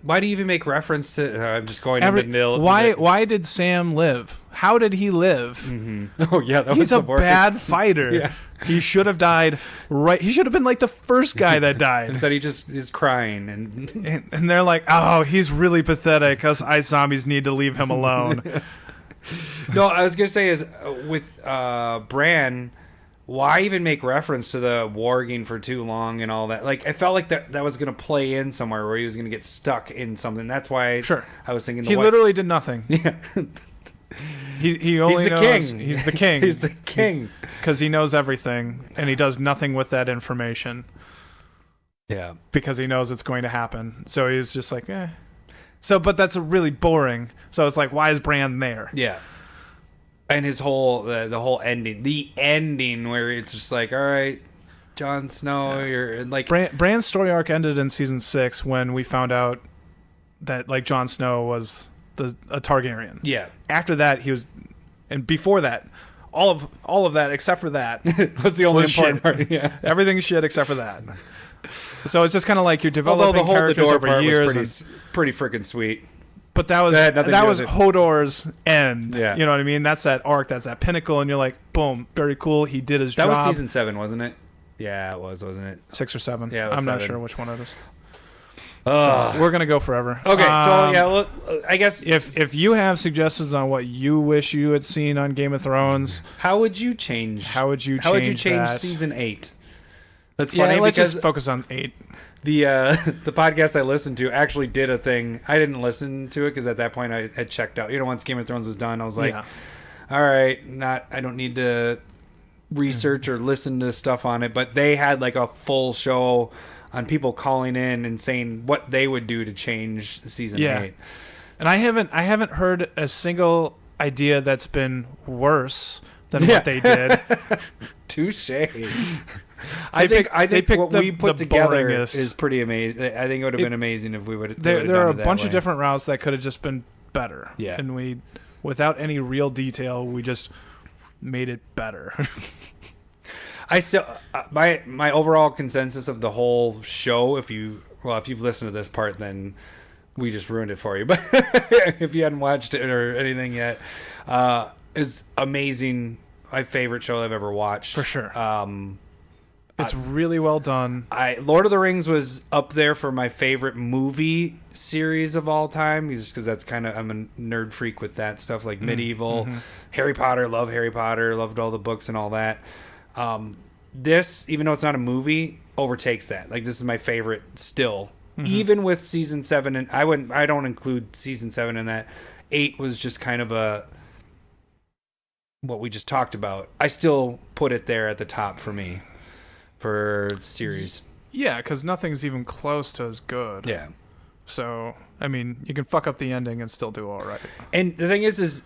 why do you even make reference to? I'm just going into nil.
Why did Sam live? How did he live?
Oh yeah, that
he's
was
a bad fighter.
Yeah.
He should have died right. He should have been like the first guy that died.
Instead, he just is crying
and they're like, oh, he's really pathetic. Us ice zombies need to leave him alone.
No, I was gonna say is with Bran. Why even make reference to the warging for too long and all that? Like, I felt like that was going to play in somewhere where he was going to get stuck in something. That's why I was thinking...
He literally did nothing.
Yeah.
He only knows...
King.
He's the king.
He's the king.
Because he knows everything, and he does nothing with that information.
Yeah.
Because he knows it's going to happen. So he's just like, eh. So, but that's really boring. So it's like, why is Bran there?
Yeah. And his whole the whole ending where it's just like, all right, Jon Snow, you're like
Bran's story arc ended in season 6 when we found out that, like, Jon Snow was a Targaryen.
Yeah.
After that, he was, and before that, all of that except for that
was the only important part. Yeah.
Everything's shit except for that. So it's just kind of like you're developing characters over years.
Was pretty freaking sweet.
But that was Hodor's end.
Yeah.
You know what I mean? That's that arc. That's that pinnacle. And you're like, boom, very cool. He did his job.
That was season 7, wasn't it? Yeah, it was, wasn't it?
6 or 7.
Yeah, it was
I'm
7.
not sure which one it is. So we're gonna go forever.
Okay, so yeah, well, I guess
if you have suggestions on what you wish you had seen on Game of Thrones,
how would you change?
How would you change
that? Season 8? That's funny.
Let's just focus on 8.
The podcast I listened to actually did a thing. I didn't listen to it because at that point I had checked out. You know, once Game of Thrones was done, I was like, all right, I don't need to research or listen to stuff on it. But they had like a full show on people calling in and saying what they would do to change season 8.
And I haven't heard a single idea that's been worse than what they did.
Touche. I think what we put together is pretty amazing. I think it would have been amazing if we would have.
There are a bunch of different routes that could have just been better.
Yeah,
and we, without any real detail, we just made it better.
I still my overall consensus of the whole show. If you've listened to this part, then we just ruined it for you. But if you hadn't watched it or anything yet, is amazing. My favorite show I've ever watched
for sure. It's really well done.
Lord of the Rings was up there for my favorite movie series of all time, just because that's kind of, I'm a nerd freak with that stuff, like medieval. Harry Potter, love Harry Potter, loved all the books and all that. This, even though it's not a movie, overtakes that. Like, this is my favorite still, even with season 7, and I don't include season 7 in that. 8 was just kind of what we just talked about. I still put it there at the top for me. For series.
Yeah, because nothing's even close to as good.
Yeah.
So, I mean, you can fuck up the ending and still do all right.
And the thing is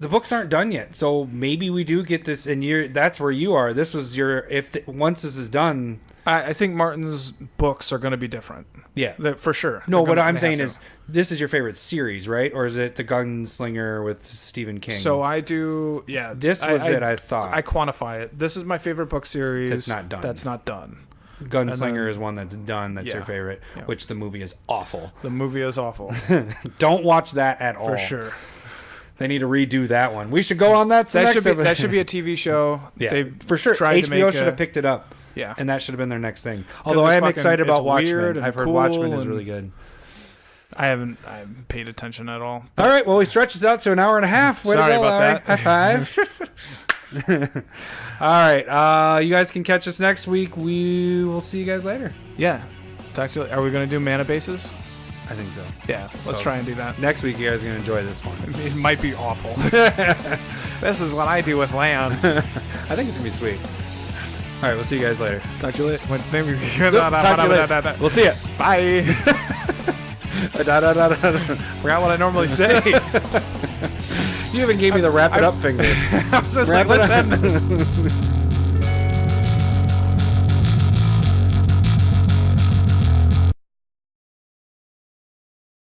the books aren't done yet. So maybe we do get this, and that's where you are. This was your, once this is done.
I think Martin's books are going to be different.
Yeah.
For sure.
No, what I'm saying is, this is your favorite series, right? Or is it The Gunslinger with Stephen King?
So I do, yeah.
This was I thought.
I quantify it. This is my favorite book series.
That's not done.
That's not done.
Gunslinger is one that's done. That's your
Yeah.
favorite,
Yeah.
which the movie is awful.
The movie is awful.
Don't watch that at all.
For sure.
They need to redo that one. We should go on that.
That should be a TV show.
Yeah,
They've
for sure.
tried to
HBO
make
should have picked it up.
Yeah.
And that should have been their next thing. Although I
it's
am
fucking-
excited about
it's weird
Watchmen.
and
I've heard
cool
Watchmen is
and-
really good.
I haven't paid attention at all.
All right, well, we stretched this out to an hour and a half. Way
Sorry
to go,
about
Lowery.
that.
High five. All right, you guys can catch us next week. We will see you guys later.
Yeah. Talk to you, are we going to do mana bases?
I think so.
Yeah. Let's
So-
try and do that.
Next week, you guys are going to enjoy this one.
It might be awful. This is what I do with lands.
I think it's going to be sweet. All right, we'll see you guys later.
Talk to you later.
Talk to you later. We'll see you.
Bye. Forgot what I normally say.
You even gave me the wrap it up finger.
I was just
Wrap
like,
it
let's
up.
end this.